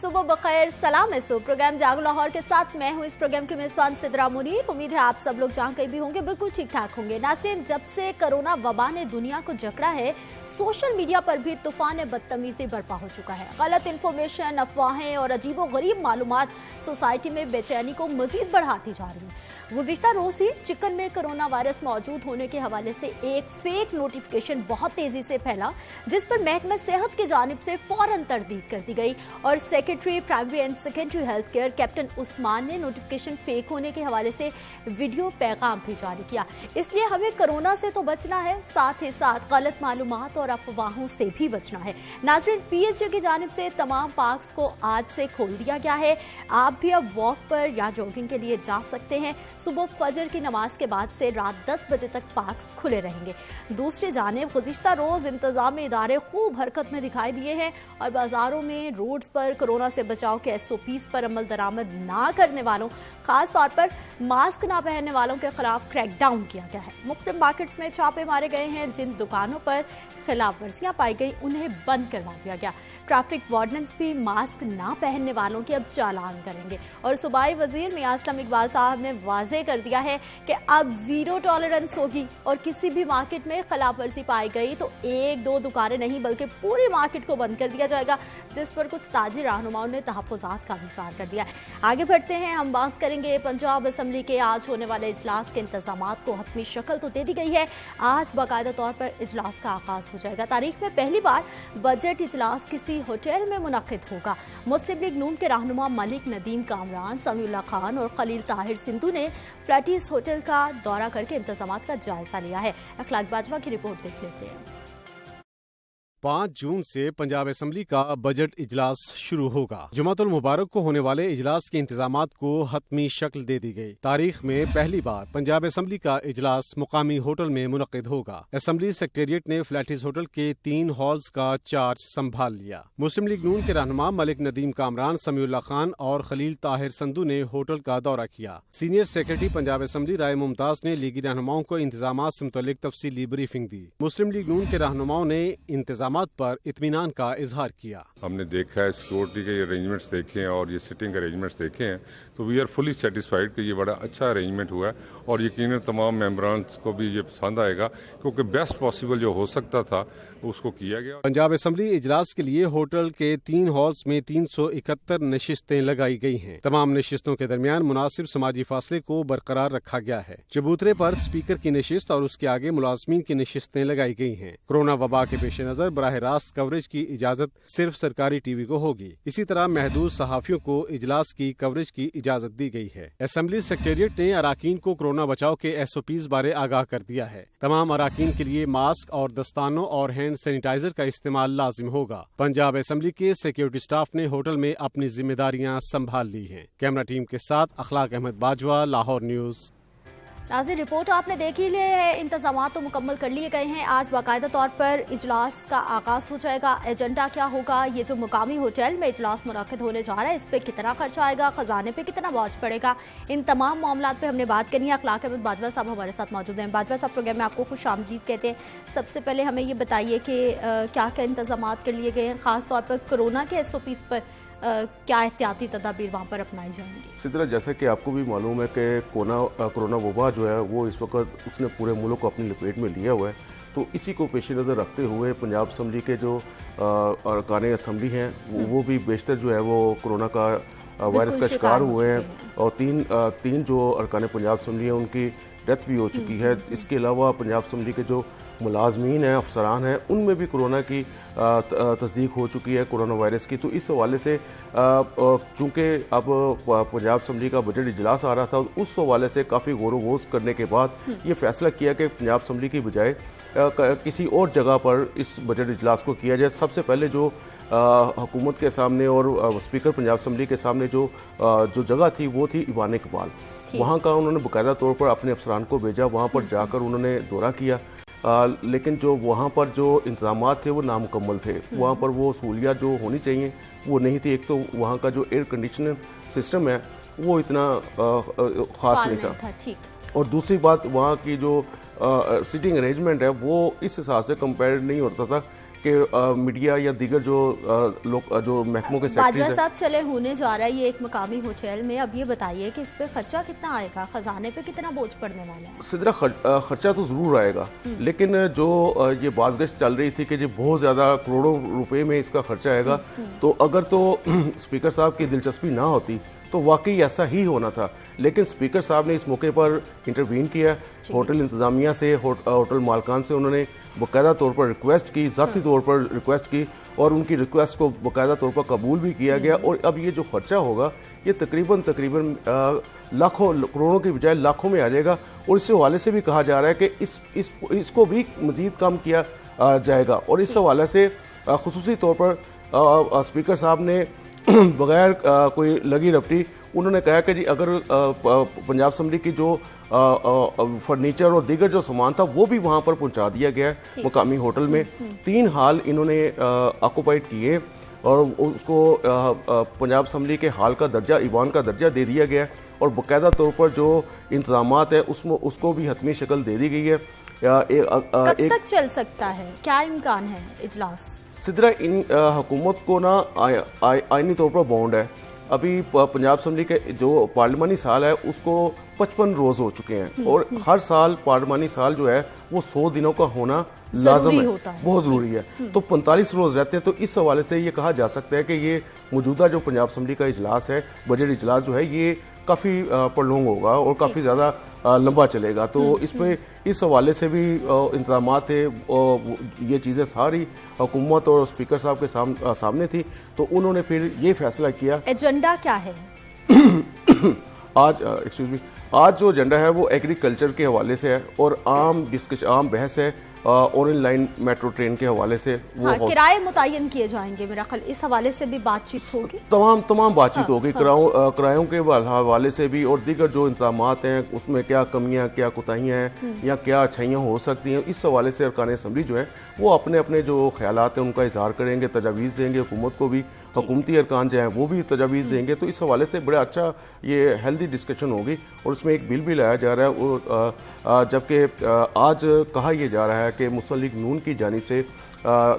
सुबह बखैर, सलाम है। प्रोग्राम जागो लाहौर के साथ मैं हूं इस प्रोग्राम की मेजबान सिद्रा मुनीर। उम्मीद है आप सब लोग जहां कहीं भी होंगे बिल्कुल ठीक ठाक होंगे। नाज़रीन, जब से कोरोना वबा ने दुनिया को जकड़ा है, सोशल मीडिया पर भी तूफान बदतमीजी बर्पा हो चुका है। गलत इंफॉर्मेशन, अफवाहें और अजीबोगरीब मालूमात सोसाइटी में बेचैनी को मजीद बढ़ाती जा रही है। गुज़िश्ता रोज ही चिकन में कोरोना वायरस मौजूद होने के हवाले से एक फेक नोटिफिकेशन बहुत तेजी से फैला, जिस पर महकमा सेहत की जानिब से फौरन तरदीद कर दी गई और secretary primary and secondary health care captain Usman ने नोटिफिकेशन फेक होने के हवाले से वीडियो पैगाम भी जारी किया। इसलिए हमें कोरोना से तो बचना है, साथ ही साथ गलत मालूमात और अफवाहों से भी बचना है। नाज़रीन, PHA की जानिब से तमाम पार्क्स को आज से खोल दिया गया है। आप भी अब वॉक पर या जॉगिंग के लिए जा सकते हैं। सुबह फजर की नमाज के बाद से रात 10 बजे तक पार्क्स खुले रहेंगे। दूसरी जानिब गुज़िश्ता रोज इंतजामी इदारे खूब हरकत में दिखाई दिए हैं और बाजारों में, रोड्स पर कोरोना से बचाव के SOPs पर अमल दरामद ना करने वालों, खास तौर पर मास्क ना पहनने वालों के खिलाफ क्रैकडाउन किया गया है। मुख्तलिफ मार्केट्स में छापे मारे गए हैं। जिन दुकानों पर खिलाफ वर्जियां पाई गई उन्हें बंद करवा दिया गया। ट्रैफिक वार्डन्स भी मास्क ना पहनने वालों के अब चालान करेंगे और सूबाई वजीर मियां असलम इकबाल साहब ने वाज़ेह कर दिया है कि अब जीरो टॉलरेंस होगी और किसी भी मार्केट में खिलाफ वर्जी पाई गई तो एक दो दुकानें नहीं बल्कि पूरी मार्केट को बंद कर दिया जाएगा, जिस पर कुछ ताजिर रहनुमाओं ने तहफ़्फ़ुज़ात का इज़हार कर दिया है। आगे बढ़ते हैं, हम बात करेंगे पंजाब असम्बली के आज होने वाले इजलास के इंतजामात को हतमी शक्ल तो दे दी गई है। आज बाकायदा तौर पर इजलास का आगाज हो जाएगा। तारीख में पहली बार बजट इजलास किसी होटल में मुनक्किद होगा। मुस्लिम लीग नून के रहनुमा मलिक नदीम कामरान, समीउल्लाह खान और खलील ताहिर सिंधु ने फ्लैटिस होटल का दौरा करके इंतजामात का जायजा लिया है। अखलाक बाजवा की रिपोर्ट देख लेते हैं। 5 जून से पंजाब असम्बली का बजट इजलास शुरू होगा। जुमातुल मुबारक को होने वाले इजलास के इंतजामात को हतमी शक्ल दे दी गई। तारीख में पहली बार पंजाब असम्बली का इजलास मुकामी होटल में मुनक्किद होगा। असम्बली सेक्रेटेरिएट ने फ्लैटिस होटल के 3 हॉल्स का चार्ज संभाल लिया। मुस्लिम लीग नून के रहनुमा मलिक नदीम कामरान, समीउल्लाह खान और खलील ताहिर संधू ने होटल का दौरा किया। सीनियर सेक्रेटरी पंजाब असम्बली राय मुमताज ने लीगी रहनुमाओं को इंतजामात से मुतल्लिक तफसीली ब्रीफिंग दी। मुस्लिम लीग नून के रहनुमाओं ने इंतजाम पर इत्मीनान का इजहार किया। हमने देखा है, सिक्योरिटी के अरेंजमेंट्स देखे हैं और ये सिटिंग अरेंजमेंट्स देखे हैं, तो वी आर फुली सेटिस्फाइड कि ये बड़ा अच्छा अरेंजमेंट हुआ है और यकीनन तमाम मेंबरान को भी ये पसंद आएगा, क्योंकि बेस्ट पॉसिबल जो हो सकता था उसको किया गया। पंजाब असम्बली इजलास के लिए होटल के 3 हॉल्स में 371 नशिस्तें लगाई गई हैं। तमाम नशिस्तों के दरमियान मुनासिब समाजी फासले को बरकरार रखा गया है। चबूतरे पर स्पीकर की नशिस्त और उसके आगे मुलाजमीन की नशिस्तें लगाई गई हैं। कोरोना वबा के पेश नजर बराह रास्त कवरेज की इजाजत सिर्फ सरकारी TV को होगी। इसी तरह महदूद सहाफियों को इजलास की कवरेज की इजाजत दी गई है। असम्बली सेक्रेटेरिएट ने अराकीन को कोरोना बचाव के SOPs बारे आगाह कर दिया है। तमाम अराकीन के लिए मास्क और दस्तानों और हैंड सैनिटाइजर का इस्तेमाल लाजिम होगा। पंजाब असम्बली के सिक्योरिटी स्टाफ ने होटल में अपनी जिम्मेदारियां संभाल ली हैं। कैमरा टीम के साथ अखलाक अहमद बाजवा, लाहौर न्यूज। नाज़रीन, रिपोर्ट आपने देख ही लिए है। इंतजामात तो मुकम्मल कर लिए गए हैं। आज बाकायदा तौर पर इजलास का आगाज हो जाएगा। एजेंडा क्या होगा, ये जो मुकामी होटल में इजलास मुनक्किद होने जा रहा है, इस पर कितना खर्चा आएगा, खजाने पे कितना बोझ पड़ेगा, इन तमाम मामलात पे हमने बात करनी है। अखलाक अहमद बाजवा साहब हमारे साथ मौजूद हैं। बाजवा साहब, प्रोग्राम में आपको खुश आमदीद कहते हैं। सबसे पहले हमें ये बताइए कि क्या क्या इंतजामात कर लिए गए हैं, खास तौर पर कोरोना के SOPs पर क्या एहतियाती तदाबीर वहाँ पर अपनाई जाएंगी। सिद्रा, जैसा कि आपको भी मालूम है कि कोरोना वबा जो है वो इस वक्त उसने पूरे मुल्क को अपनी लपेट में लिया हुआ है, तो इसी को पेश नज़र रखते हुए पंजाब असम्बली के जो अरकान असम्बली हैं वो भी बेशतर जो है वो कोरोना का वायरस का शिकार हुए हैं और तीन जो अरकान पंजाब असम्बली हैं उनकी डेथ भी हो चुकी है। इसके अलावा पंजाब असम्बली के जो मुलाजमीन हैं, अफसरान हैं, उनमें भी कोरोना की तस्दीक हो चुकी है, कोरोना वायरस की। तो इस हवाले से चूँकि अब पंजाब असम्बली का बजट इजलास आ रहा था, उस हवाले से काफ़ी गौर वोस करने के बाद ये फैसला किया कि पंजाब असम्बली की बजाय किसी और जगह पर इस बजट इजलास को किया जाए। सबसे पहले जो हुकूमत के सामने और स्पीकर पंजाब असम्बली के सामने जो जगह थी वो थी ईवान इकबाल। वहाँ का उन्होंने बाकायदा तौर पर अपने अफसरान को भेजा, वहाँ पर जाकर उन्होंने दौरा किया, लेकिन जो वहाँ पर जो इंतजाम थे वो नामुकम्मल थे। वहाँ पर वो सहूलियात जो होनी चाहिए वो नहीं थी। एक तो वहाँ का जो एयर कंडीशनर सिस्टम है वो इतना ख़ास नहीं था, और दूसरी बात वहाँ की जो सीटिंग अरेंजमेंट है वो इस हिसाब से कंपेयर नहीं होता था कि मीडिया या दीगर जो लोग जो महकमों के बाजवा सेक्रेटरीज साहब चले होने जा रहा है ये एक मकामी होटल में, अब ये बताइए कि इस पे खर्चा कितना आएगा, खजाने पे कितना बोझ पड़ने वाला है? सिदरा खर्चा तो जरूर आएगा, लेकिन जो ये बाज़गश्त चल रही थी कि जी बहुत ज्यादा करोड़ों रुपए में इसका खर्चा आएगा, तो अगर तो स्पीकर साहब की दिलचस्पी ना होती तो वाकई ऐसा ही होना था। लेकिन स्पीकर साहब ने इस मौके पर इंटरवीन किया, होटल इंतजामिया से होटल मालकान से उन्होंने बाकायदा तौर पर रिक्वेस्ट की, ज़ाती तौर पर रिक्वेस्ट की, और उनकी रिक्वेस्ट को बाकायदा तौर पर कबूल भी किया गया। और अब ये जो खर्चा होगा ये तकरीबन लाखों करोड़ों की बजाय लाखों में आ जाएगा। और इस हवाले से भी कहा जा रहा है कि इसको भी मजीद कम किया जाएगा। और इस हवाले से खुसूसी तौर पर स्पीकर साहब ने बगैर कोई लगी रपटी उन्होंने कहा कि जी अगर पंजाब असम्बली की जो फर्नीचर और दीगर जो सामान था वो भी वहां पर पहुंचा दिया गया है मकामी होटल में। 3 हाल इन्होंने ऑक्यूपाइड किए और उसको पंजाब असम्बली के हाल का दर्जा, ईवान का दर्जा दे दिया गया और बाकायदा तौर पर जो इंतजामात है उसको भी हतमी शक्ल दे दी गई है। कब तक चल सकता है, क्या इम्कान है इजलास? सिदरा इन हुकूमत को ना आईनी तौर पर बाउंड है। अभी पंजाब असम्बली के जो पार्लिमानी साल है उसको 55 रोज हो चुके हैं और हर साल पार्लिमानी साल जो है वो 100 दिनों का होना लाजम है, बहुत जरूरी है। तो 45 रोज रहते हैं। तो इस हवाले से ये कहा जा सकता है कि ये मौजूदा जो पंजाब असम्बली का इजलास है, बजट इजलास जो है, ये काफी प्रलोंग होगा और काफी ज्यादा लंबा चलेगा। तो इस हवाले से भी इंतजाम थे, ये चीजें सारी हुकूमत और स्पीकर साहब के सामने थी। तो उन्होंने फिर ये फैसला किया। एजेंडा क्या है? आज जो एजेंडा है वो एग्रीकल्चर के हवाले से है और आम बहस है ऑरेंज लाइन मेट्रो ट्रेन के हवाले से। वो किराए मुतय्यन किए जाएंगे, मेरा ख्याल इस हवाले से भी बातचीत होगी। तमाम बातचीत होगी, किरायों के हवाले से भी और दीगर जो इंतजामात हैं उसमें क्या कमियां, क्या कोताहियां हैं या क्या अच्छाइयां हो सकती हैं, इस हवाले से अरकान असम्बली जो है वो अपने अपने जो ख्यालात हैं उनका इजहार करेंगे, तजावीज़ देंगे। हुकूमत को भी, हुकूमती अरकान जो हैं वो भी तजावीज़ देंगे। तो इस हवाले से बड़ा अच्छा ये हेल्दी डिस्कशन होगी और उसमें एक बिल भी लाया जा रहा है। जबकि आज कहा यह जा रहा है कि मुस्लिम लीग नून की जानिब से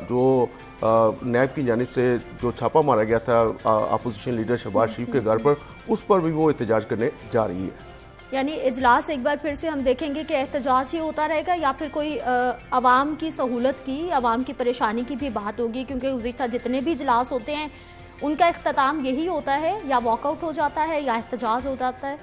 जो नैब की जानिब से जो छापा मारा गया था अपोजिशन लीडर शहबाज शरीफ के घर पर, उस पर भी वो एहतजाज करने जा रही है। यानी इजलास एक बार फिर से हम देखेंगे कि एहतजाज ही होता रहेगा या फिर कोई अवाम की सहूलत की, अवाम की परेशानी की भी बात होगी? क्योंकि गुज़िश्ता जितने भी इजलास होते हैं उनका इख्तिताम यही होता है, या वॉकआउट हो जाता है या एहतजाज हो जाता है।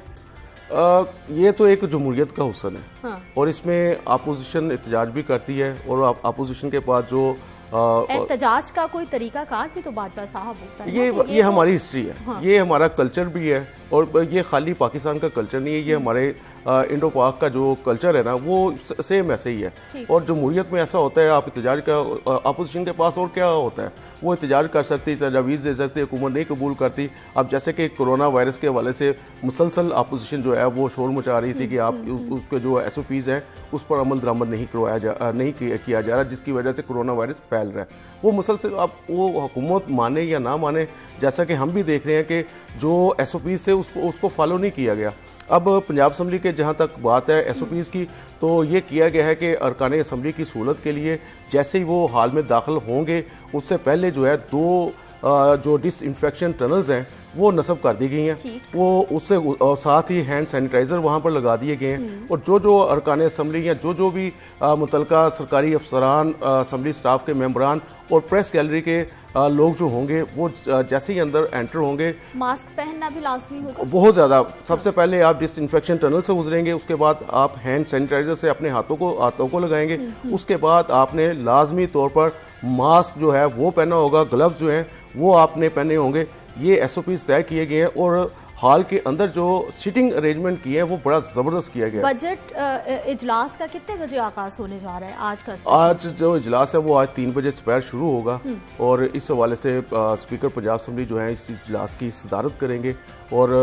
ये तो एक जमहूरियत का हुस्न है। हाँ। और इसमें अपोजिशन एहतजाज भी करती है और अपोजिशन के पास जो एहतजाज का कोई तरीका कार भी तो बाजवा साहब होता है। ये हमारी हिस्ट्री है। हाँ। ये हमारा कल्चर भी है और ये खाली पाकिस्तान का कल्चर नहीं है, ये हमारे इंडो पाक का जो कल्चर है ना वो सेम ऐसे ही है। और जमहूरियत में ऐसा होता है, आप एहतजाज का अपोजिशन के पास और क्या होता है, वो एहतजाज कर सकती, तजावीज़ दे सकती, हुकूमत नहीं कबूल करती। अब जैसे कि कोरोना वायरस के हवाले से मुसलसल अपोजिशन जो है वो शोर मचा रही थी कि आप उसके जो SOPs हैं उस पर अमल दरामद नहीं किया जा रहा, जिसकी वजह से कोरोना वायरस फैल रहा है। वो मुसलसल अब वो हुकूमत माने या ना माने, जैसा कि हम भी देख रहे हैं कि जो SOPs थे उसको फॉलो नहीं किया गया। अब पंजाब असम्बली के जहाँ तक बात है SOPs की, तो ये किया गया है कि अरकान असम्बली की सहूलत के लिए जैसे ही वो हाल में दाखिल होंगे उससे पहले जो है 2 जो डिसइंफेक्शन टनल्स हैं वो नस्ब कर दी गई हैं, वो उससे और साथ ही हैंड सैनिटाइजर वहाँ पर लगा दिए गए हैं। और जो अरकान असम्बली या जो भी मुतलका सरकारी अफसरान, असम्बली स्टाफ के मेंबरान और प्रेस गैलरी के लोग जो होंगे वो जैसे ही अंदर एंटर होंगे मास्क पहनना भी लाजमी होगा। बहुत ज़्यादा। सबसे पहले आप डिसइंफेक्शन टनल से गुजरेंगे, उसके बाद आप हैंड सैनिटाइजर से अपने हाथों को लगाएंगे, उसके बाद आपने लाजमी तौर पर मास्क जो है वो पहना होगा, ग्लव्स जो हैं वो आपने पहने होंगे। ये SOPs तय किए गए हैं और हाल के अंदर जो सीटिंग अरेंजमेंट किए हैं वो बड़ा जबरदस्त किया गया है। बजट इजलास का कितने बजे आगाज होने जा रहा है आज का? आज जो इजलास है वो आज 3 बजे दोपहर शुरू होगा और इस हवाले से स्पीकर पंजाब असम्बली जो है इस इजलास की सदारत करेंगे। और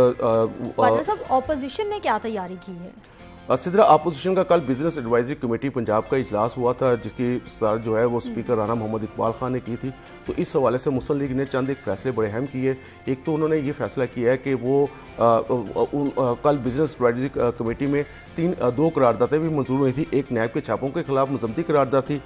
ऑपोजिशन ने क्या तैयारी की है? सिदरा अपोजिशन का कल बिजनेस एडवाइजरी कमेटी पंजाब का इजलास हुआ था, जिसकी सदारत जो है वो स्पीकर राना मोहम्मद इकबाल खान ने की थी। तो इस हवाले से मुस्लिम लीग ने चंद एक फैसले बड़े अहम किए। एक तो उन्होंने ये फैसला किया है कि वो कल बिजनेस एडवाइजरी कमेटी में 2 करारदादें भी मंजूर हुई थी। एक नैब के छापों के खिलाफ मजम्मती करारदाद थी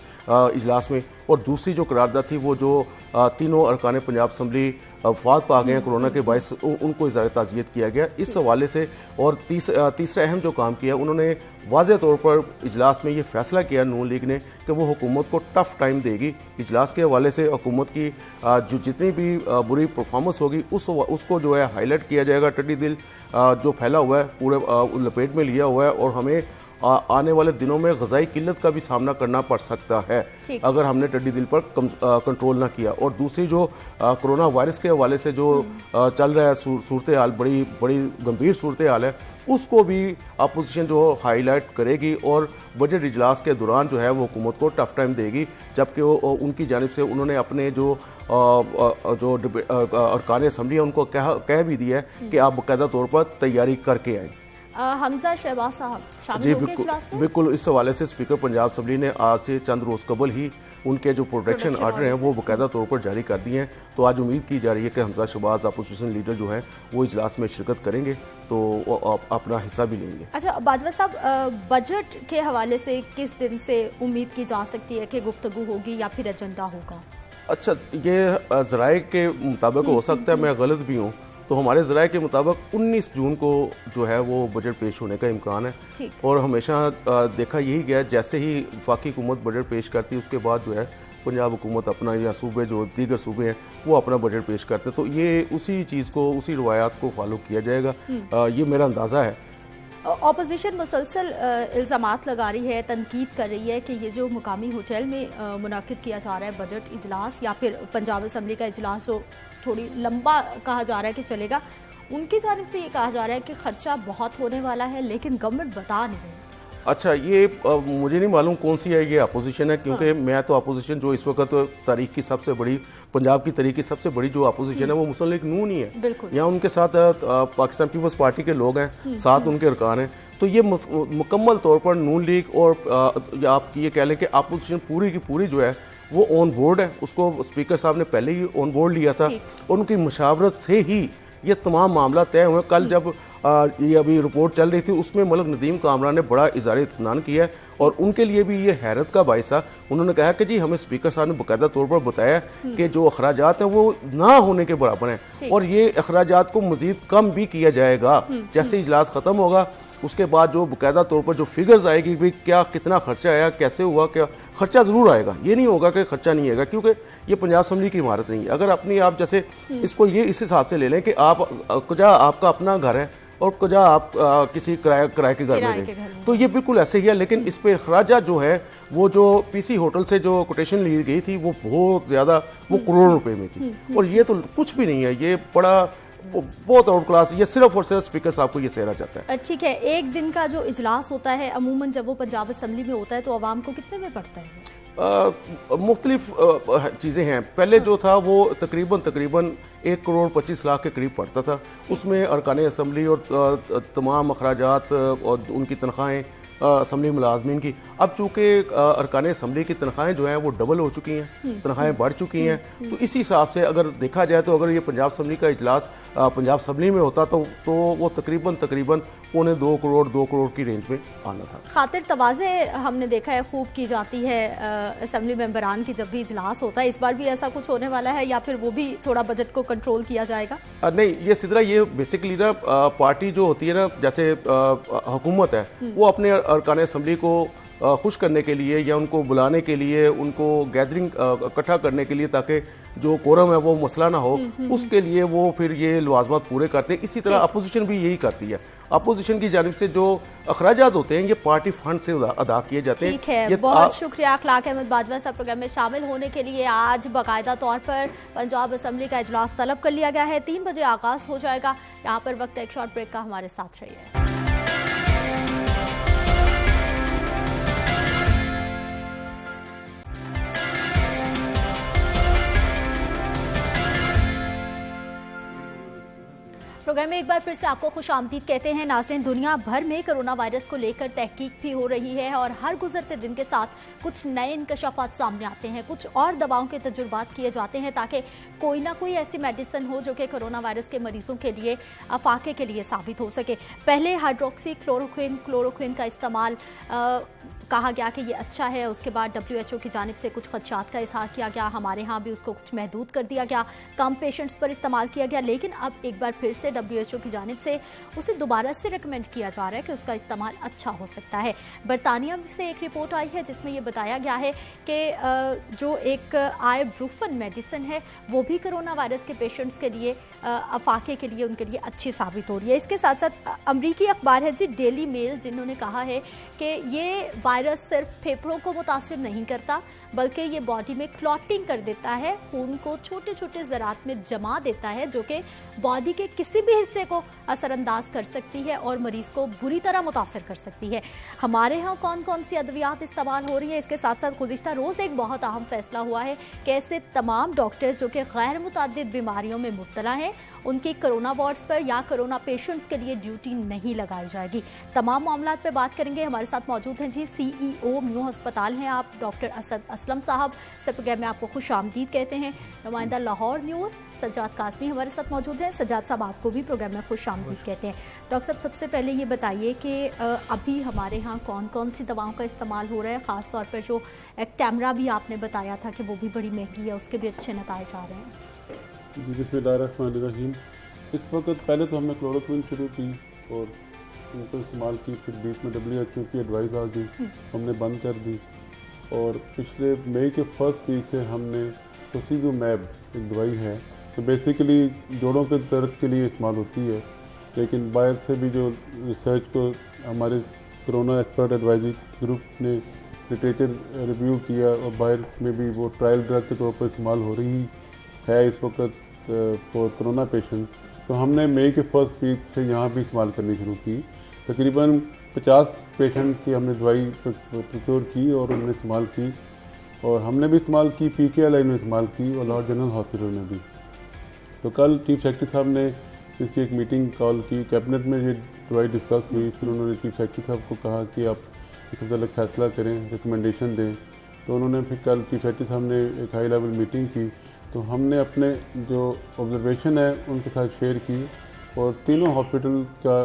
इजलास में, और दूसरी जो करारदाद थी वो जो तीनों अरकान पंजाब असम्बली वफात पा गए हैं कोरोना के बायस, उनको इज़हार ताज़ियत किया गया इस हवाले से। और तीसरा अहम जो काम किया, उन्होंने वाज़ेह तौर पर इजलास में ये फैसला किया नून लीग ने कि वो हुकूमत को टफ टाइम देगी। इजलास के हवाले से हुकूमत की जो जितनी भी बुरी परफॉर्मेंस होगी उसको जो है हाईलाइट किया जाएगा। टिड्डी दिल जो फैला हुआ है पूरे लपेट में लिया हुआ है और हमें आने वाले दिनों में ग़िज़ाई किल्लत का भी सामना करना पड़ सकता है अगर हमने टिड्डी दिल पर कंट्रोल ना किया। और दूसरी जो कोरोना वायरस के हवाले से जो चल रहा है सूरत हाल, बड़ी गंभीर सूरत हाल है, उसको भी अपोजिशन जो हाईलाइट करेगी और बजट इजलास के दौरान जो है वो हुकूमत को टफ टाइम देगी। जबकि उनकी जानिब से उन्होंने अपने जो अरकान असम्बली है उनको कह भी दिया है कि आप बाकायदा तौर पर तैयारी करके आए। हमजा शहबाज साहब शामिल जी होंगे इजलास में? बिल्कुल। इस हवाले से स्पीकर पंजाब असम्बली ने आज से चंद रोज़ कबल ही उनके जो प्रोटेक्शन आर्डर हैं वो बाकायदा तौर पर जारी कर दिए हैं। तो आज उम्मीद की जा रही है कि हमजा शहबाज अपोजिशन लीडर जो है वो इजलास में शिरकत करेंगे तो अपना हिस्सा भी लेंगे। अच्छा बाजवा साहब, बजट के हवाले से किस दिन से उम्मीद की जा सकती है कि गुफ्तगू होगी या फिर एजेंडा होगा? अच्छा, ये ज़राए के मुताबिक हो सकता है, मैं गलत भी हूँ, तो हमारे ज़राए के मुताबिक 19 जून को जो है वो बजट पेश होने का इम्कान है। और हमेशा देखा यही गया, जैसे ही वफाकी हुकूमत बजट पेश करती है उसके बाद जो है पंजाब हुकूमत अपना या सूबे जो दीगर सूबे हैं वो अपना बजट पेश करते हैं। तो ये उसी चीज़ को, उसी रवायात को फॉलो किया जाएगा, ये मेरा अंदाज़ा है। ऑपोजिशन मुसलसल इल्ज़ामात लगा रही है, तनकीद कर रही है कि ये जो मुकामी होटल में मुनाकिद किया जा रहा है बजट इजलास या फिर पंजाब असम्बली का इजलास जो थोड़ी लंबा कहा जा रहा है कि चलेगा, उनकी जानिब से ये कहा जा रहा है कि खर्चा बहुत होने वाला है लेकिन गवर्नमेंट बता नहीं रही। अच्छा, ये मुझे नहीं मालूम कौन सी है ये अपोजिशन है, क्योंकि मैं तो अपोजिशन जो इस वक्त तारीख की सबसे बड़ी, पंजाब की तारीख की सबसे बड़ी जो अपोजिशन है वो मुस्लिम लीग नून ही है। यहाँ उनके साथ पाकिस्तान पीपल्स पार्टी के लोग हैं, साथ उनके अरकान हैं। तो ये मुकम्मल तौर पर नून लीग और आप ये कह लें कि अपोजिशन पूरी की पूरी जो है वो ऑन बोर्ड है। उसको स्पीकर साहब ने पहले ही ऑन बोर्ड लिया था और उनकी मुशावरत से ही ये तमाम मामला तय हुए। कल जब ये अभी रिपोर्ट चल रही थी उसमें मलिक नदीम कामरान ने बड़ा इज़हार इत्मीनान किया है और उनके लिए भी ये हैरत का बाइस था। उन्होंने कहा कि जी हमें स्पीकर साहब ने बाकायदा तौर पर बताया कि जो अखराजात हैं वो ना होने के बराबर हैं और ये अखराजात को मजीद कम भी किया जाएगा। जैसे इजलास ख़त्म होगा उसके बाद जो बाकायदा तौर पर जो फिगर्स आएगी भाई क्या कितना खर्चा आया, कैसे हुआ, क्या खर्चा ज़रूर आएगा, ये नहीं होगा कि खर्चा नहीं आएगा, क्योंकि ये पंजाब असम्बली की इमारत नहीं है। अगर अपनी आप जैसे इसको ये इस हिसाब से ले लें कि आप कुछ आपका अपना घर है और कुछ आप किसी किराए के घर में रहें, तो ये बिल्कुल ऐसे ही है। लेकिन इस पे खराजा जो है वो जो पीसी होटल से जो कोटेशन ली गई थी वो बहुत ज़्यादा, वो करोड़ों रुपए में थी और ये तो कुछ भी नहीं है, ये बड़ा बहुत आउट क्लास, ये सिर्फ और सिर्फ स्पीकर साहब को ये सहरा चाहता है। ठीक है, एक दिन का जो इजलास होता है अमूमन जब वो पंजाब असम्बली में होता है तो आवाम को कितने में पड़ता है? मुख्तलिफ चीज़ें हैं। पहले जो था वो तकरीबन 1 करोड़ 25 लाख के करीब पड़ता था। उसमें अरकान असम्बली और तमाम अखराजात और उनकी तनख्वाहें असम्बली मुलाजमीन की। अब चूँकि अरकान असम्बली की तनख्वाहें जो हैं वो डबल हो चुकी हैं, तनख्वाहें बढ़ चुकी हैं, तो इसी हिसाब से अगर देखा जाए तो अगर ये पंजाब असम्बली का इजलास पंजाब असम्बली में होता तो वो तकरीबन 2 करोड़ की रेंज में आना था। खातिर तवाज़े हमने देखा है खूब की जाती है असम्बली मेंबरान की जब भी इजलास होता है। इस बार भी ऐसा कुछ होने वाला है या फिर वो भी थोड़ा बजट को कंट्रोल किया जाएगा? नहीं, ये सिदरा ये बेसिकली ना पार्टी जो होती है ना, जैसे हुकूमत है वो अपने अरकान असम्बली को खुश करने के लिए या उनको बुलाने के लिए, उनको गैदरिंग इकट्ठा करने के लिए ताकि जो कोरम है वो मसला ना हो, उसके लिए वो फिर ये लवाजमात पूरे करते हैं। इसी तरह अपोजिशन भी यही करती है। अपोजिशन की जानिब से जो अखराजात होते हैं ये पार्टी फंड से अदा किए जाते हैं। ठीक है, बहुत शुक्रिया अखलाक अहमद बाजवा साहब प्रोग्राम में शामिल होने के लिए। आज बाकायदा तौर पर पंजाब असम्बली का इजलास तलब कर लिया गया है, 3 बजे आगाज हो जाएगा। यहाँ पर वक्त एक शॉर्ट ब्रेक का, हमारे साथ रहिए। प्रोग्राम में एक बार फिर से आपको खुशामदीद कहते हैं। नाज़रीन, दुनिया भर में कोरोना वायरस को लेकर तहकीक भी हो रही है और हर गुजरते दिन के साथ कुछ नए इंकशाफात सामने आते हैं, कुछ और दवाओं के तजुर्बात किए जाते हैं ताकि कोई ना कोई ऐसी मेडिसिन हो जो कि कोरोना वायरस के मरीजों के लिए अफाके के लिए साबित हो सके। पहले हाइड्रोक्सी क्लोरोक्विन का इस्तेमाल कहा गया कि ये अच्छा है। उसके बाद WHO की जानिब से कुछ खदशात का इजहार किया गया, हमारे यहाँ भी उसको कुछ महदूद कर दिया गया, कम पेशेंट्स पर इस्तेमाल किया गया। लेकिन अब एक बार फिर से WHO की जानिब से उसे दोबारा से रिकमेंड किया जा रहा है कि उसका इस्तेमाल अच्छा हो सकता है। बरतानिया से एक रिपोर्ट आई है जिसमें ये बताया गया है कि जो एक आइब्रूफन मेडिसिन है वो भी कोरोना वायरस के पेशेंट्स के लिए अफाके के लिए उनके लिए अच्छी साबित हो रही है। इसके साथ साथ अमरीकी अखबार है जी डेली मेल, जिन्होंने कहा है कि ये वायरस सिर्फ फेफड़ों को मुतासिर नहीं करता बल्कि ये बॉडी में क्लॉटिंग कर देता है, खून को छोटे छोटे ज़रात में जमा देता है जो कि बॉडी के किसी भी हिस्से को असरअंदाज कर सकती है और मरीज को बुरी तरह मुतासर कर सकती है। हमारे यहाँ कौन कौन सी अद्वियात इस्तेमाल हो रही है, इसके साथ साथ गुज़िश्ता रोज़ एक बहुत अहम फैसला हुआ है कि ऐसे तमाम डॉक्टर्स जो कि गैर मुतअद्दिद बीमारियों में मुब्तला हैं उनकी कोरोना वार्ड्स पर या कोरोना पेशेंट्स के लिए ड्यूटी नहीं लगाई जाएगी। तमाम मामलात पे बात करेंगे। हमारे साथ मौजूद हैं जी CEO म्यू अस्पताल हैं आप डॉक्टर असद असलम साहब, सर प्रोग्राम में आपको खुश आमदीद कहते हैं। नुमाइंदा लाहौर न्यूज़ सज्जाद कासमी हमारे साथ मौजूद हैं। सज्जाद साहब आपको भी प्रोग्राम में खुश आमदीद कहते हैं। डॉक्टर साहब सबसे पहले ये बताइए कि अभी हमारे यहाँ कौन कौन सी दवाओं का इस्तेमाल हो रहा है, ख़ासतौर पर जो कैमरा भी आपने बताया था कि वो भी बड़ी महंगी है, उसके भी अच्छे नताइज आ रहे हैं। जी बिस्मिल्लाहिर्रहमानिर्रहीम। इस वक्त पहले तो हमने क्लोरोक्विन शुरू की और उनको इस्तेमाल की, फिर बीच में WHO की एडवाइस आ गई, हमने बंद कर दी। और पिछले मई के फर्स्ट वीक से हमने टोसिलुमैब एक दवाई है तो बेसिकली जोड़ों के दर्द के लिए इस्तेमाल होती है, लेकिन बाहर से भी जो रिसर्च को हमारे कोरोना एक्सपर्ट एडवाइजरी ग्रुप ने लिटरेचर रिव्यू किया और बाहर में भी वो ट्रायल ड्रग के तौर पर इस्तेमाल हो रही है इस वक्त फॉर कोरोना पेशेंट। तो हमने मई के फर्स्ट वीक से यहाँ भी इस्तेमाल करनी शुरू की। तकरीबन 50 पेशेंट की हमने दवाई प्रोक्योर की और उन्होंने इस्तेमाल की, और हमने भी इस्तेमाल की, PKLI में इस्तेमाल की और लाहौर जनरल हॉस्पिटल में भी। तो कल चीफ सेक्रेटरी साहब ने इसकी एक मीटिंग कॉल की, कैबिनेट में ये दवाई डिस्कस हुई, फिर उन्होंने चीफ सेक्रेटरी साहब को कहा कि आप इस मतलब फैसला करें, रिकमेंडेशन दें। तो उन्होंने फिर कल चीफ सेक्रेटरी साहब ने एक हाई लेवल मीटिंग की, तो हमने अपने जो ऑब्जर्वेशन है उनके साथ शेयर की और तीनों हॉस्पिटल का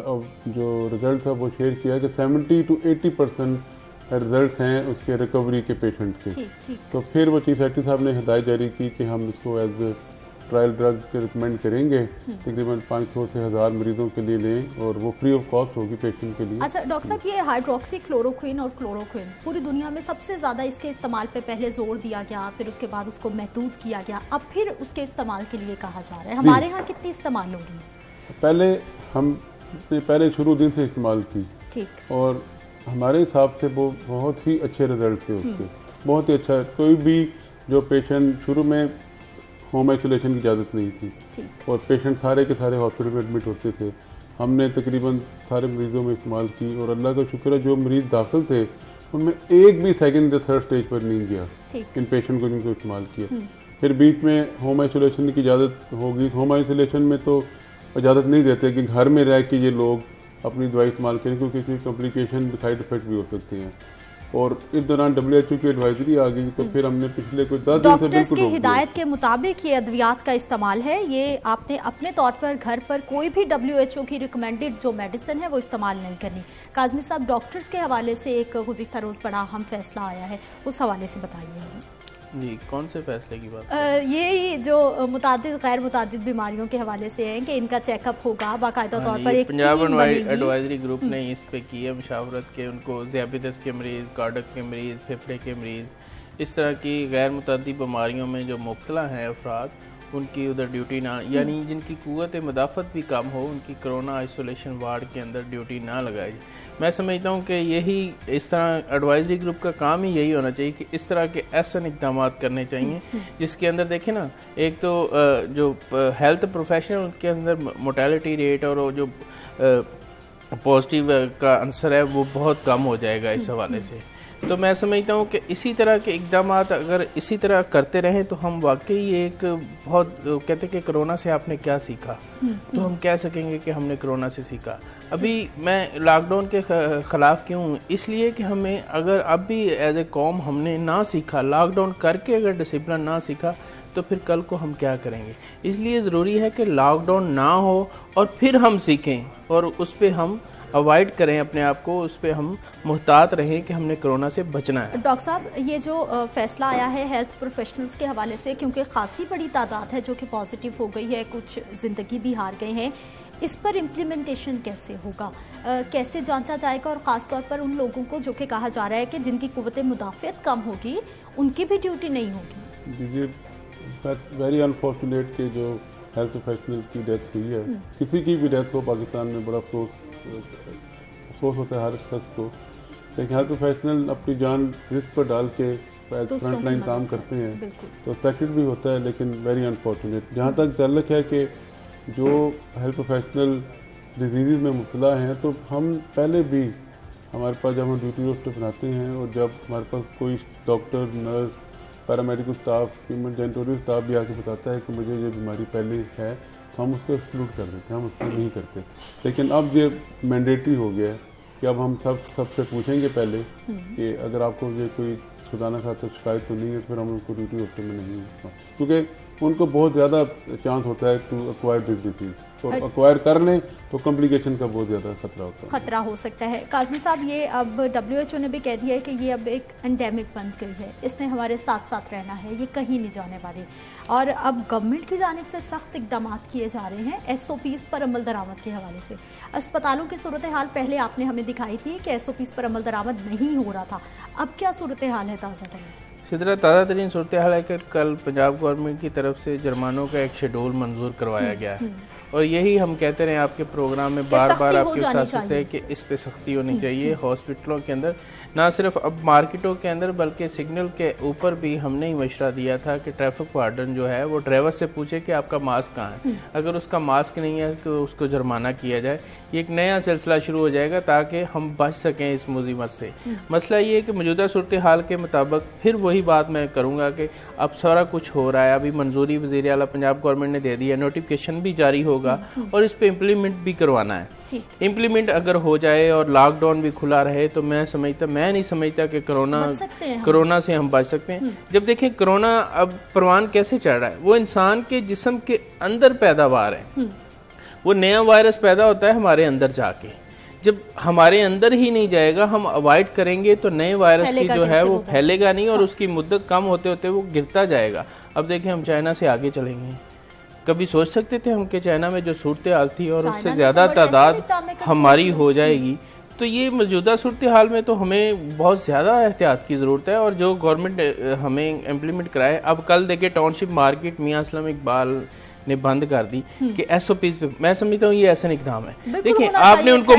जो रिज़ल्ट था वो शेयर किया कि 70 to 80% रिजल्ट हैं उसके रिकवरी के पेशेंट के। तो फिर वो चीफ सेक्रेटरी साहब ने हिदायत जारी की कि हम इसको एज ट्रायल ड्रग के रिकमेंड करेंगे, तकरीबन 500 से 1000 मरीजों के लिए लें और वो फ्री ऑफ कॉस्ट होगी पेशेंट के लिए। अच्छा डॉक्टर साहब, ये हाइड्रोक्सी क्लोरोक्विन और क्लोरोक्विन पूरी दुनिया में सबसे ज़्यादा इसके इस्तेमाल पे पहले जोर दिया गया, फिर उसके बाद उसको महदूद किया गया, अब फिर उसके इस्तेमाल के लिए कहा जा रहा है। हमारे यहाँ कितनी इस्तेमाल हो रही है? पहले शुरू दिन से इस्तेमाल की, ठीक, और हमारे हिसाब से वो बहुत ही अच्छे रिजल्ट थे उसके, बहुत ही अच्छा। कोई भी जो पेशेंट शुरू में होम आइसोलेशन की इजाज़त नहीं थी और पेशेंट सारे के सारे हॉस्पिटल में एडमिट होते थे, हमने तकरीबन सारे मरीजों में इस्तेमाल की और अल्लाह का शुक्र है जो मरीज दाखिल थे उनमें एक भी सेकंड या थर्ड स्टेज पर नहीं गया इन पेशेंट को जिनको इस्तेमाल किया। फिर बीच में होम आइसोलेशन की इजाज़त होगी, होम आइसोलेशन में तो इजाज़त नहीं देते कि घर में रह के ये लोग अपनी दवाई इस्तेमाल करें क्योंकि इसमें कॉम्प्लिकेशन साइड इफेक्ट भी हो सकते हैं। और इस दौरान WHO की एडवाइजरी आ गई तो फिर हमने पिछले कुछ 10 दिन से डॉक्टर्स की हिदायत के मुताबिक ये अद्वियात का इस्तेमाल है। ये आपने अपने तौर पर घर पर कोई भी WHO की रिकमेंडेड जो मेडिसिन है वो इस्तेमाल नहीं करनी। काज़मी साहब, डॉक्टर्स के हवाले से एक गुज़िश्ता रोज़ बड़ा अहम फैसला आया है, उस हवाले से बताइए। जी, कौन से फैसले की बात? ये जो मुतादिद गैर मुतादिद बीमारियों के हवाले से है कि इनका चेकअप होगा बाकायदा तौर पर। एक पंजाब एडवाइजरी ग्रुप ने इस पे की है मशावरत के, उनको ज़ियाबितस के मरीज़, कार्डियक के मरीज़, फेफड़े के मरीज़, इस तरह की गैर मुतादी बीमारियों में जो मुब्तला हैं अफराद, उनकी उधर ड्यूटी ना, यानी जिनकी कुव्वत मदाफ़त भी कम हो, उनकी कोरोना आइसोलेशन वार्ड के अंदर ड्यूटी ना लगाई। मैं समझता हूँ कि यही इस तरह एडवाइजरी ग्रुप का काम ही यही होना चाहिए कि इस तरह के ऐसे इक़दाम करने चाहिए जिसके अंदर देखें ना, एक तो जो हेल्थ प्रोफेशनल उनके अंदर मोर्टेलिटी रेट और जो पॉजिटिव का आंसर है वो बहुत कम हो जाएगा इस हवाले से। तो मैं समझता हूँ कि इसी तरह के इक़दाम अगर इसी तरह करते रहें तो हम वाकई एक बहुत, कहते कि कोरोना से आपने क्या सीखा, तो हम कह सकेंगे कि हमने कोरोना से सीखा। अभी मैं लॉकडाउन के ख़िलाफ़ क्यों हूँ, इसलिए कि हमें अगर अब भी एज ए कौम हमने ना सीखा, लॉकडाउन करके अगर डिसिप्लिन ना सीखा तो फिर कल को हम क्या करेंगे। इसलिए ज़रूरी है कि लॉकडाउन ना हो और फिर हम सीखें और उस पर हम अवॉइड करें अपने आप को, उस पर हम मुहतात रहें कि हमने कोरोना से बचना है। डॉक्टर साहब, ये जो फैसला आया है हेल्थ प्रोफेशनल्स के हवाले से, क्योंकि खासी बड़ी तादाद है जो कि पॉजिटिव हो गई है, कुछ जिंदगी भी हार गए हैं, इस पर इम्प्लीमेंटेशन कैसे होगा, कैसे जांचा जाएगा, और ख़ास तौर पर उन लोगों को जो कि कहा जा रहा है कि जिनकी कुव्वत मुदाफ़ियत कम होगी उनकी भी ड्यूटी नहीं होगी। ये वेरी अनफॉर्चुनेट कि जो हेल्थ प्रोफेशनल की डेथ हुई है, किसी की भी डेथ हो पाकिस्तान में बड़ा अफसोस होता है हर शख्स को, लेकिन हेल्थ प्रोफेशनल अपनी जान रिस्क पर डाल के फ्रंट लाइन काम करते हैं तो एक्सपेक्टेड भी होता है, लेकिन वेरी अनफॉर्चुनेट। जहाँ तक ताल्लुक है कि जो हेल्थ प्रोफेशनल डिजीज़ में मुब्तला हैं, तो हम पहले भी हमारे पास जब हम ड्यूटी रोस्टर बनाते हैं और जब हमारे पास कोई doctor, nurse, paramedical staff, human janitorial staff भी आके बताता है कि मुझे ये बीमारी पहले है, तो हम उसको एक्सक्लूड कर देते हैं, हम उसको नहीं करते। लेकिन अब ये मैंडेटरी हो गया है कि अब हम सबसे पूछेंगे पहले कि अगर आपको ये कोई खुदा खातर शिकायत तो नहीं है, तो फिर हम उनको ड्यूटी रोस्टर में नहीं, क्योंकि उनको बहुत ज़्यादा चांस होता है टू एक्वायर दिस डिजीज, तो एक्वायर कर लें तो कॉम्प्लिकेशन का बहुत ज़्यादा खतरा हो सकता है। काज़मी साहब, ये अब WHO ने भी कह दिया है कि ये अब एक एंडेमिक बन गई है, इसने हमारे साथ साथ रहना है, ये कहीं नहीं जाने वाली, और अब गवर्नमेंट की जानिब से सख्त इकदाम किए जा रहे हैं SOPs पर अमल दरामद के हवाले से। अस्पतालों की सूरत हाल पहले आपने हमें दिखाई थी कि SOPs पर अमल दरामद नहीं हो रहा था, अब क्या सूरत हाल है ताज़ा तरीन? सिदरा ताज़ा तरीन सूरत हाल है कि कल पंजाब गवर्नमेंट की तरफ से जुर्मानों का एक शेड्यूल मंजूर करवाया गया है, और यही हम कहते रहे आपके प्रोग्राम में बार बार आपके साथ है कि इस पे सख्ती होनी चाहिए। हॉस्पिटलों के अंदर ना सिर्फ अब मार्केटों के अंदर बल्कि सिग्नल के ऊपर भी हमने ही मशवरा दिया था कि ट्रैफिक वार्डन जो है वो ड्राइवर से पूछे कि आपका मास्क कहाँ है, अगर उसका मास्क नहीं है तो उसको जुर्माना किया जाए। ये एक नया सिलसिला शुरू हो जाएगा ताकि हम बच सकें इस मुसीबत से। मसला ये है कि मौजूदा सूरत हाल के मुताबिक फिर वही बात मैं करूँगा कि अब सारा कुछ हो रहा है, अभी मंजूरी वज़ीर आला पंजाब गवर्नमेंट ने दे दी है, नोटिफिकेशन भी जारी होगा और इस पे इम्प्लीमेंट भी करवाना है। इम्प्लीमेंट अगर हो जाए और लॉकडाउन भी खुला रहे तो मैं नहीं समझता कि कोरोना से हम बच सकते हैं। जब देखें कोरोना अब परवान कैसे चढ़ रहा है, वो इंसान के जिस्म के अंदर पैदावार है, वो नया वायरस पैदा होता है हमारे अंदर जाके, जब हमारे अंदर ही नहीं जाएगा, हम अवॉइड करेंगे तो नए वायरस की जो है वो फैलेगा नहीं और उसकी मुद्दत कम होते होते वो गिरता जाएगा। अब देखें हम चाइना से आगे चलेंगे, कभी सोच सकते थे हम कि चाइना में जो सूरत हाल थी और उससे ज्यादा तादाद हमारी हो जाएगी। तो ये मौजूदा सूरत हाल में तो हमें बहुत ज़्यादा एहतियात की ज़रूरत है, और जो गवर्नमेंट हमें इम्प्लीमेंट कराए। अब कल देखे टाउनशिप मार्केट मियां असलम इकबाल ने बंद कर दी कि SOPs पे, मैं समझता हूँ ये ऐसा इकदाम है। देखिए आपने उनको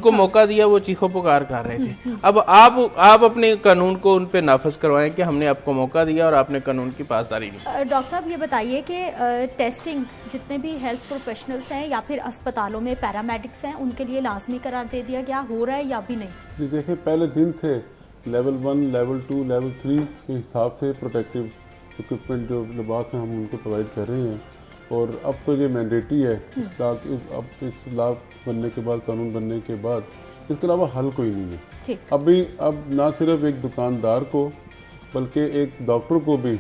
मौका दिया, वो चीखो पुकार कर रहे थे। अब आप अपने कानून को उन पे नाफज करवाएं कि हमने आपको मौका दिया और आपने कानून की पासदारी नहीं। डॉक्टर साहब, ये बताइए कि टेस्टिंग जितने भी हेल्थ प्रोफेशनल्स हैं या फिर अस्पतालों में पैरामेडिक्स हैं, उनके लिए लाजमी करार दे दिया गया, हो रहा है या भी नहीं? देखिए पहले दिन थे लेवल 1, लेवल 2, लेवल 3 के हिसाब से प्रोटेक्टिव इक्विपमेंट जो लिबास हैं हम उनको प्रोवाइड कर रहे हैं, और अब तो ये मैंडेटरी है ताकि अब इस लॉ बनने के बाद, कानून बनने के बाद, इसके अलावा हल कोई नहीं है। अब ना सिर्फ एक दुकानदार को बल्कि एक डॉक्टर को भी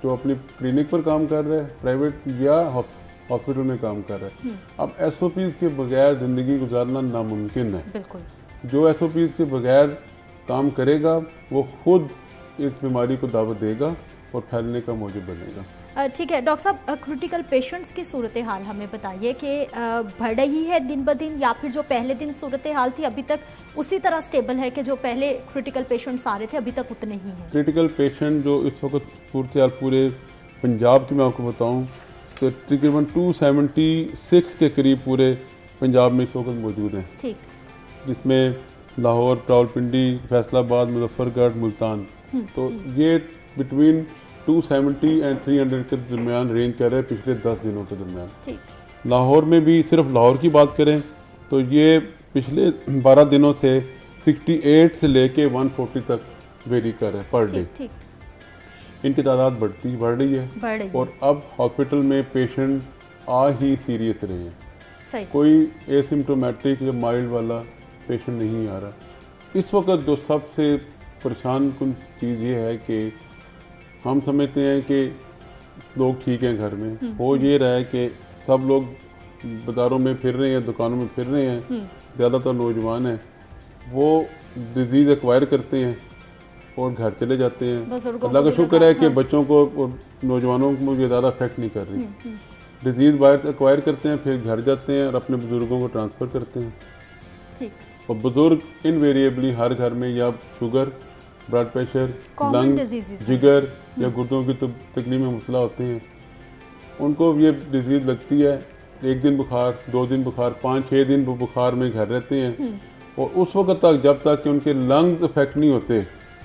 जो अपनी क्लिनिक पर काम कर रहा है, प्राइवेट या हॉस्पिटल में काम कर रहा है, अब SOPs के बगैर ज़िंदगी गुजारना नामुमकिन है। जो SOPs के बगैर काम करेगा वो खुद इस बीमारी को दावत देगा और फैलने का मौजूद बनेगा। ठीक है डॉक्टर साहब, क्रिटिकल पेशेंट्स की सूरत हाल हमें बताइए कि बढ़ रही है दिन ब दिन, या फिर जो पहले दिन सूरत हाल थी अभी तक उसी तरह स्टेबल है कि जो पहले क्रिटिकल पेशेंट्स आ रहे थे अभी तक उतने ही हैं? क्रिटिकल पेशेंट जो इस वक्त सूरत हाल पूरे पंजाब की मैं आपको बताऊँ तो तकरीबन 276 के करीब पूरे पंजाब में इस वक्त मौजूद हैं, जिसमें लाहौर, रावलपिंडी, फैसलाबाद, मुजफ्फरगढ़, मुल्तान, तो ये बिटवीन 270 और 300 के दरमियान रेंज कर रहे हैं पिछले 10 दिनों के दरमियान। लाहौर में भी सिर्फ लाहौर की बात करें तो ये पिछले 12 दिनों से 68 से लेके 140 तक वेरी कर रहे हैं पर डे। इनकी तादाद बढ़ रही है और अब हॉस्पिटल में पेशेंट आ ही सीरियस रहे हैं, कोई एसिम्टोमेटिक या माइल्ड वाला पेशेंट नहीं आ रहा। इस वक्त जो सबसे परेशान कुन चीज़ ये है कि हम समझते हैं कि लोग ठीक हैं घर में, हो ये रहा है कि सब लोग बाजारों में फिर रहे हैं, दुकानों में फिर रहे हैं, ज़्यादातर नौजवान हैं वो डिजीज़ एक्वायर करते हैं और घर चले जाते हैं। बुजुर्गों अल्लाह को का भी शुक्र लगा, है कि हाँ। बच्चों को और नौजवानों को ये ज़्यादा अफेक्ट नहीं कर रही। डिजीज़ वायरस एक्वायर करते हैं, फिर घर जाते हैं और अपने बुजुर्गों को ट्रांसफ़र करते हैं। ठीक। और बुजुर्ग इनवेरिएबली हर घर में या sugar, blood pressure, Common lung, diseases हैं। जिगर या गुर्दों की तकलीफ में मुबतला होते हैं। उनको ये डिजीज़ लगती है, एक दिन बुखार, 2 दिन बुखार, 5-6 दिन वो बुखार में घर रहते हैं। और उस वक्त तक जब तक कि उनके लंग्स अफेक्ट नहीं होते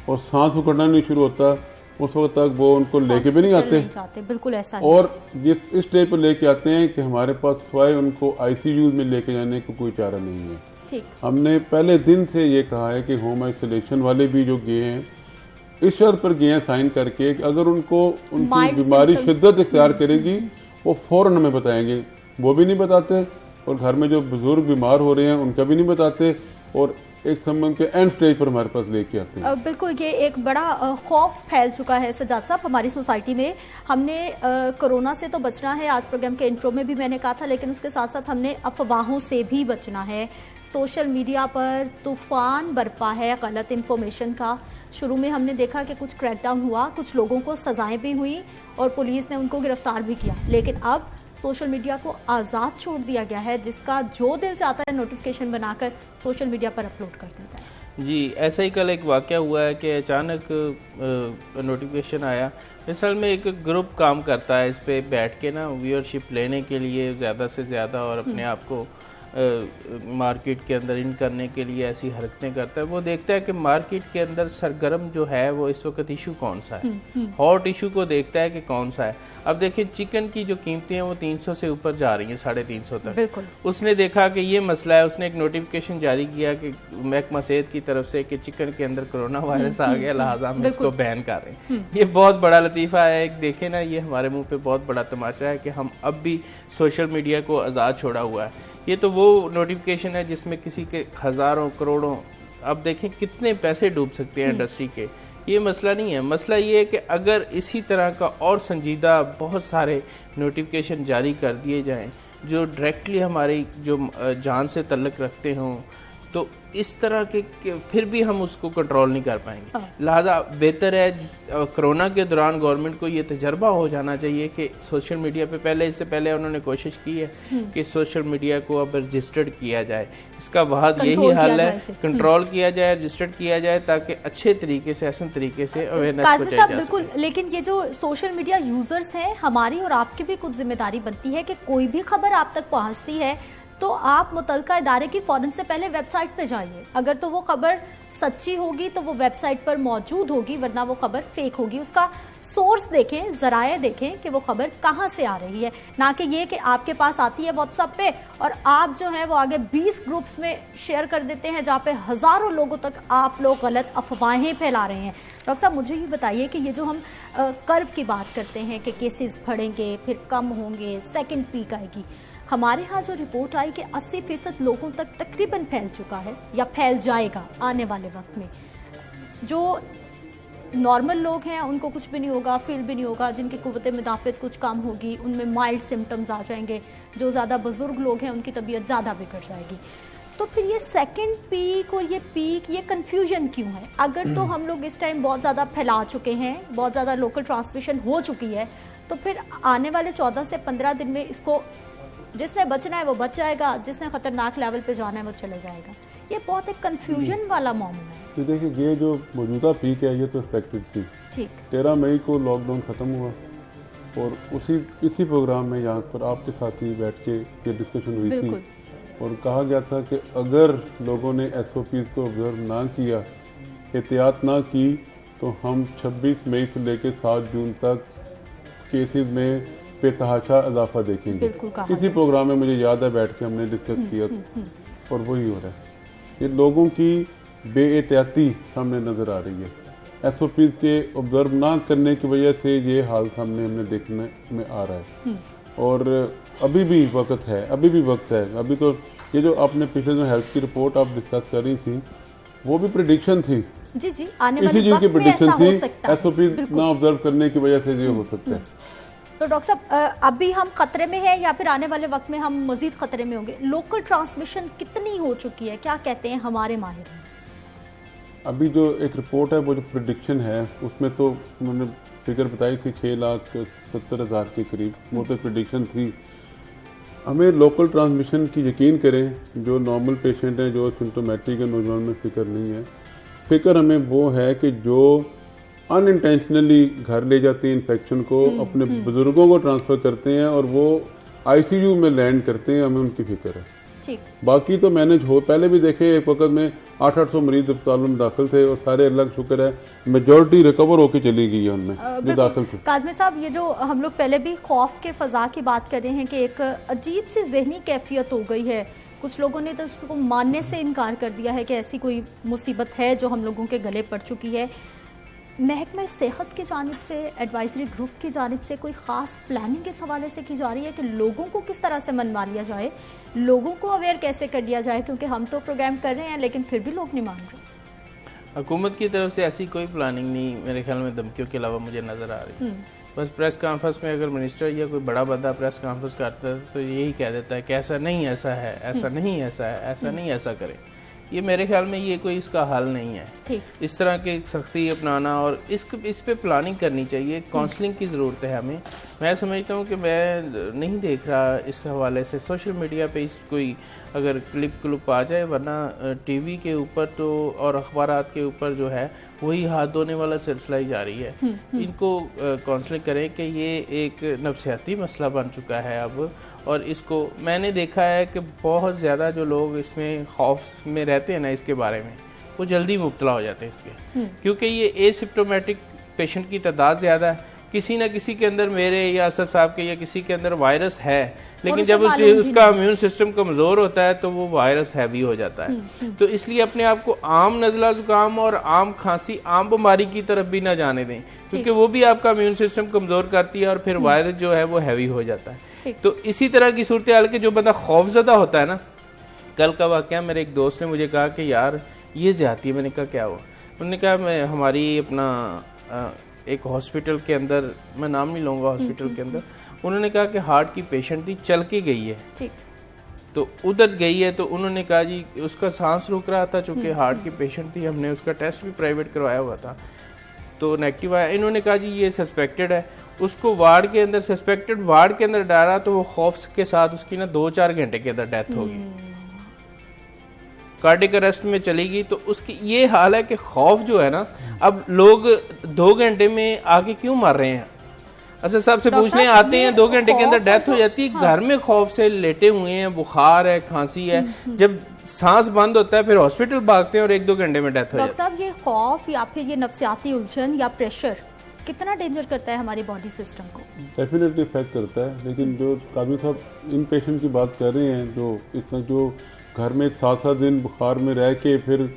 और सांस उखड़ना नहीं शुरू होता, उस वक्त तक वो उनको लेके भी नहीं आते। चाहते, बिल्कुल ऐसा ही। और ये इस स्टेज पर लेके आते हैं कि हमारे पास सिवाय उनको आईसीयू में लेके जाने का कोई चारा नहीं है। ठीक। हमने पहले दिन से ये कहा है कि होम आइसोलेशन वाले भी जो गए हैं इस शर्त पर गए हैं साइन करके कि अगर उनको उनकी Mild बीमारी symptoms। शिद्दत इख्तियार करेगी वो फौरन हमें बताएंगे। वो भी नहीं बताते और घर में जो बुजुर्ग बीमार हो रहे हैं उनका भी नहीं बताते और एक समय के एंड स्टेज पर हमारे पास लेके आते हैं। बिल्कुल, ये एक बड़ा खौफ फैल चुका है सजाद साहब हमारी सोसाइटी में। हमने कोरोना से तो बचना है, आज प्रोग्राम के इंट्रो में भी मैंने कहा था, लेकिन उसके साथ साथ हमने अफवाहों से भी बचना है। सोशल मीडिया पर तूफान बरपा है गलत इन्फॉर्मेशन का। शुरू में हमने देखा कि कुछ क्रैकडाउन हुआ, कुछ लोगों को सजाएं भी हुई और पुलिस ने उनको गिरफ्तार भी किया, लेकिन अब सोशल मीडिया को आज़ाद छोड़ दिया गया है, जिसका जो दिल चाहता है नोटिफिकेशन बनाकर सोशल मीडिया पर अपलोड कर देता है। जी, ऐसा ही कल एक वाक़या हुआ है कि अचानक नोटिफिकेशन आया। असल में एक ग्रुप काम करता है इस पे बैठ के ना व्यूअरशिप लेने के लिए ज़्यादा से ज़्यादा और अपने आप को मार्केट के अंदर इन करने के लिए ऐसी हरकतें करता है। वो देखता है कि मार्केट के अंदर सरगर्म जो है वो इस वक्त इशू कौन सा है, हॉट इशू को देखता है कि कौन सा है। अब देखिए चिकन की जो कीमतें हैं वो 300 से ऊपर जा रही हैं, 350 तक। बिल्कुल। उसने देखा कि ये मसला है, उसने एक नोटिफिकेशन जारी किया कि महकमा सेहत की तरफ से कि चिकन के अंदर कोरोना वायरस आ गया, लिहाजा हम इसको बैन कर रहे हैं। ये बहुत बड़ा लतीफ़ा है। एक देखे ना, ये हमारे मुंह पे बहुत बड़ा तमाचा है कि हम अब भी सोशल मीडिया को आज़ाद छोड़ा हुआ है। ये तो वो नोटिफिकेशन है जिसमें किसी के हज़ारों करोड़ों, अब देखें कितने पैसे डूब सकते हैं इंडस्ट्री के। ये मसला नहीं है। मसला ये है कि अगर इसी तरह का और संजीदा बहुत सारे नोटिफिकेशन जारी कर दिए जाएं जो डायरेक्टली हमारी जो जान से तल्लुक़ रखते हों, तो इस तरह के फिर भी हम उसको कंट्रोल नहीं कर पाएंगे। लिहाजा बेहतर है कोरोना के दौरान गवर्नमेंट को ये तजर्बा हो जाना चाहिए कि सोशल मीडिया पे पहले, इससे पहले उन्होंने कोशिश की है कि सोशल मीडिया को अब रजिस्टर्ड किया जाए। इसका वहाद यही हल है, कंट्रोल किया जाए, रजिस्टर्ड किया जाए, ताकि अच्छे तरीके से, आसान तरीके से अवेयरनेस पहुंचाई जा सके। बिल्कुल, लेकिन ये जो सोशल मीडिया यूजर्स हैं, हमारी और आपकी भी कुछ जिम्मेदारी बनती है कि कोई भी खबर आप तक पहुंचती है तो आप मुतलका इदारे की फौरन से पहले वेबसाइट पे जाइए। अगर तो वो खबर सच्ची होगी तो वो वेबसाइट पर मौजूद होगी, वरना वो खबर फेक होगी। उसका सोर्स देखें, जराए देखें कि वो खबर कहाँ से आ रही है, ना कि ये कि आपके पास आती है व्हाट्सएप पे और आप जो है वो आगे 20 ग्रुप्स में शेयर कर देते हैं जहाँ पे हज़ारों लोगों तक आप लोग गलत अफवाहें फैला रहे हैं। डॉक्टर साहब, मुझे ये बताइए कि ये जो हम कर्व की बात करते हैं कि केसेस बढ़ेंगे, फिर कम होंगे, सेकेंड पीक आएगी, हमारे यहाँ जो रिपोर्ट आई कि 80% लोगों तक तकरीबन फैल चुका है या फैल जाएगा आने वाले वक्त में। जो नॉर्मल लोग हैं उनको कुछ भी नहीं होगा, फील भी नहीं होगा, जिनकी कुव्वत मुदाफ़त कुछ कम होगी, उनमें माइल्ड सिम्टम्स आ जाएंगे। जो ज़्यादा बुजुर्ग लोग हैं उनकी तबीयत ज़्यादा बिगड़ जाएगी। तो फिर ये सेकंड पीक और ये पीक, ये कंफ्यूजन क्यों है? अगर तो हम लोग इस टाइम बहुत ज़्यादा फैला चुके हैं, बहुत ज़्यादा लोकल ट्रांसमिशन हो चुकी है, तो फिर आने वाले 14 से 15 दिन में इसको जिसने बचना है वो बच जाएगा, जिसने खतरनाक लेवल पे जाना है वो चले जाएगा। ये बहुत एक कंफ्यूजन वाला मामला है। तो देखिए, ये जो मौजूदा पीक है ये तो एक्सपेक्टेड थी। ठीक। 13 मई को लॉकडाउन ख़त्म हुआ और इसी प्रोग्राम में यहाँ पर आपके साथ ही बैठ के ये डिस्कशन हुई थी और कहा गया था कि अगर लोगों ने SOPs को ऑब्जर्व ना किया, एहतियात ना की, तो हम 26 मई से लेकर 7 जून तक केसेस में बेतहाशा इजाफा देखेंगे। इसी प्रोग्राम में मुझे याद है बैठ के हमने डिस्कस किया और वही हो रहा है। ये लोगों की बेएहतियाती सामने नज़र आ रही है। SOPs के ऑब्जर्व ना करने की वजह से ये हाल सामने हमें देखने में आ रहा है और अभी भी वक्त है, अभी तो ये जो आपने पिछले दिन हेल्थ की रिपोर्ट आप डिस्कस कर रही थी, वो भी प्रेडिक्शन थी। जी जी, आने वाले इसी चीज़ की वक्त में प्रेडिक्शन ऐसा हो थी। सकता है। SOPs ना ऑब्जर्व करने की वजह से ये हो सकता है। तो डॉक्टर साहब अभी हम खतरे में हैं या फिर आने वाले वक्त में हम मजीद खतरे में होंगे? लोकल ट्रांसमिशन कितनी हो चुकी है, क्या कहते हैं हमारे माहिर? अभी जो एक रिपोर्ट है, वो जो प्रिडिक्शन है, उसमें तो उन्होंने फिगर बताई थी 6,70,000 के करीब, वो तो प्रिडिक्शन थी। हमें लोकल ट्रांसमिशन की यकीन करें, जो नॉर्मल पेशेंट हैं, जो सिम्टोमेटिक है, नौजवान में फिक्र नहीं है। फिक्र हमें वो है कि जो अनइंटेंशनली घर ले जाते हैं इन्फेक्शन को, अपने बुजुर्गों को ट्रांसफर करते हैं और वो आईसीयू में लैंड करते हैं, हमें उनकी फिक्र है। ठीक। बाकी तो मैनेज हो, पहले भी देखे एक वक्त में 800 मरीज अस्पतालों में दाखिल थे और सारे अल्लाह का शुक्र है मेजॉरिटी रिकवर होकर चली गई है उनमें जो दाखिल थे। काज़मी साहब, ये जो हम लोग पहले भी खौफ के फजा की बात कर रहे हैं कि एक अजीब सी जहनी कैफियत हो गई है, कुछ लोगों ने तो उसको मानने से इनकार कर दिया है कि ऐसी कोई मुसीबत है जो हम लोगों के गले पड़ चुकी है। महकमा सेहत की जानिब से, एडवाइजरी ग्रुप की जानिब से कोई ख़ास प्लानिंग इस हवाले से की जा रही है कि लोगों को किस तरह से मनवा लिया जाए, लोगों को अवेयर कैसे कर दिया जाए? क्योंकि हम तो प्रोग्राम कर रहे हैं लेकिन फिर भी लोग नहीं मान रहे। हुकूमत की तरफ से ऐसी कोई प्लानिंग नहीं मेरे ख्याल में, धमकियों के अलावा मुझे नज़र आ रही। बस प्रेस कॉन्फ्रेंस में अगर मिनिस्टर या कोई बड़ा बंदा प्रेस कॉन्फ्रेंस करता है तो यही कह देता है कि ऐसा नहीं ऐसा है, ऐसा नहीं ऐसा है, ऐसा नहीं ऐसा करें। ये मेरे ख्याल में ये कोई इसका हल नहीं है। ठीक। इस तरह की सख्ती अपनाना और इस पे प्लानिंग करनी चाहिए, काउंसलिंग की ज़रूरत है हमें। मैं समझता हूँ कि मैं नहीं देख रहा इस हवाले से सोशल मीडिया पे इस कोई अगर क्लिप आ जाए, वरना टीवी के ऊपर तो और अखबारात के ऊपर जो है वही हाथ धोने वाला सिलसिला ही जारी है। इनको काउंसलिंग करें कि ये एक नफसियाती मसला बन चुका है अब, और इसको मैंने देखा है कि बहुत ज़्यादा जो लोग इसमें खौफ में रहते हैं ना इसके बारे में, वो जल्दी मुब्तला हो जाते हैं इसके, क्योंकि ये एसिम्प्टोमेटिक पेशेंट की तादाद ज़्यादा है। किसी न किसी के अंदर, मेरे या असद साहब के या किसी के अंदर वायरस है, लेकिन जब उसका इम्यून सिस्टम कमज़ोर होता है तो वो वायरस हैवी हो जाता है। तो इसलिए अपने आप को आम नज़ला ज़ुकाम और आम खांसी, आम बीमारी की तरफ भी ना जाने दें, क्योंकि वो भी आपका इम्यून सिस्टम कमज़ोर करती है और फिर वायरस जो है वो हैवी हो जाता है। तो इसी तरह की सूरत हाल के जो बंदा खौफजदा होता है ना, कल का वाक़या, मेरे एक दोस्त ने मुझे कहा कि यार ये ज़्यादती है। मैंने कहा क्या हुआ? उन्होंने कहा मैं हमारी अपना एक हॉस्पिटल के अंदर, मैं नाम नहीं लूँगा हॉस्पिटल के अंदर, उन्होंने कहा कि हार्ट की पेशेंट थी, चल के गई है। ठीक। तो उधर गई है तो उन्होंने कहा जी उसका सांस रुक रहा था, चूँकि हार्ट की पेशेंट थी, हमने उसका टेस्ट भी प्राइवेट करवाया हुआ था तो नेगेटिव आया। इन्होंने कहा जी ये सस्पेक्टेड है, उसको वार्ड के अंदर, सस्पेक्टेड वार्ड के अंदर डाला तो वो खौफ के साथ उसकी ना 2-4 घंटे के अंदर डेथ होगी, कार्डियक अरेस्ट में चली गई। तो उसकी ये हाल है कि खौफ जो है ना, अब लोग 2 घंटे में आगे क्यों मार रहे हैं? असद साहब से पूछ लें, आते हैं 2 घंटे के अंदर डेथ हो जाती है। घर में खौफ से लेटे हुए हैं, बुखार है, खांसी है, जब सांस बंद होता है फिर हॉस्पिटल भागते हैं और 1-2 घंटे में डेथ हो जाती है। डॉक्टर साहब, ये खौफ या फिर ये नफ्सियाती उलझन या प्रेशर कितना डेंजर करता है हमारी बॉडी सिस्टम को? डेफिनेटली इफेक्ट करता है, लेकिन जो काजमी साहब इन पेशेंट की बात कर रहे हैं, जो इतना जो घर में 7-7 दिन बुखार में रह के फिर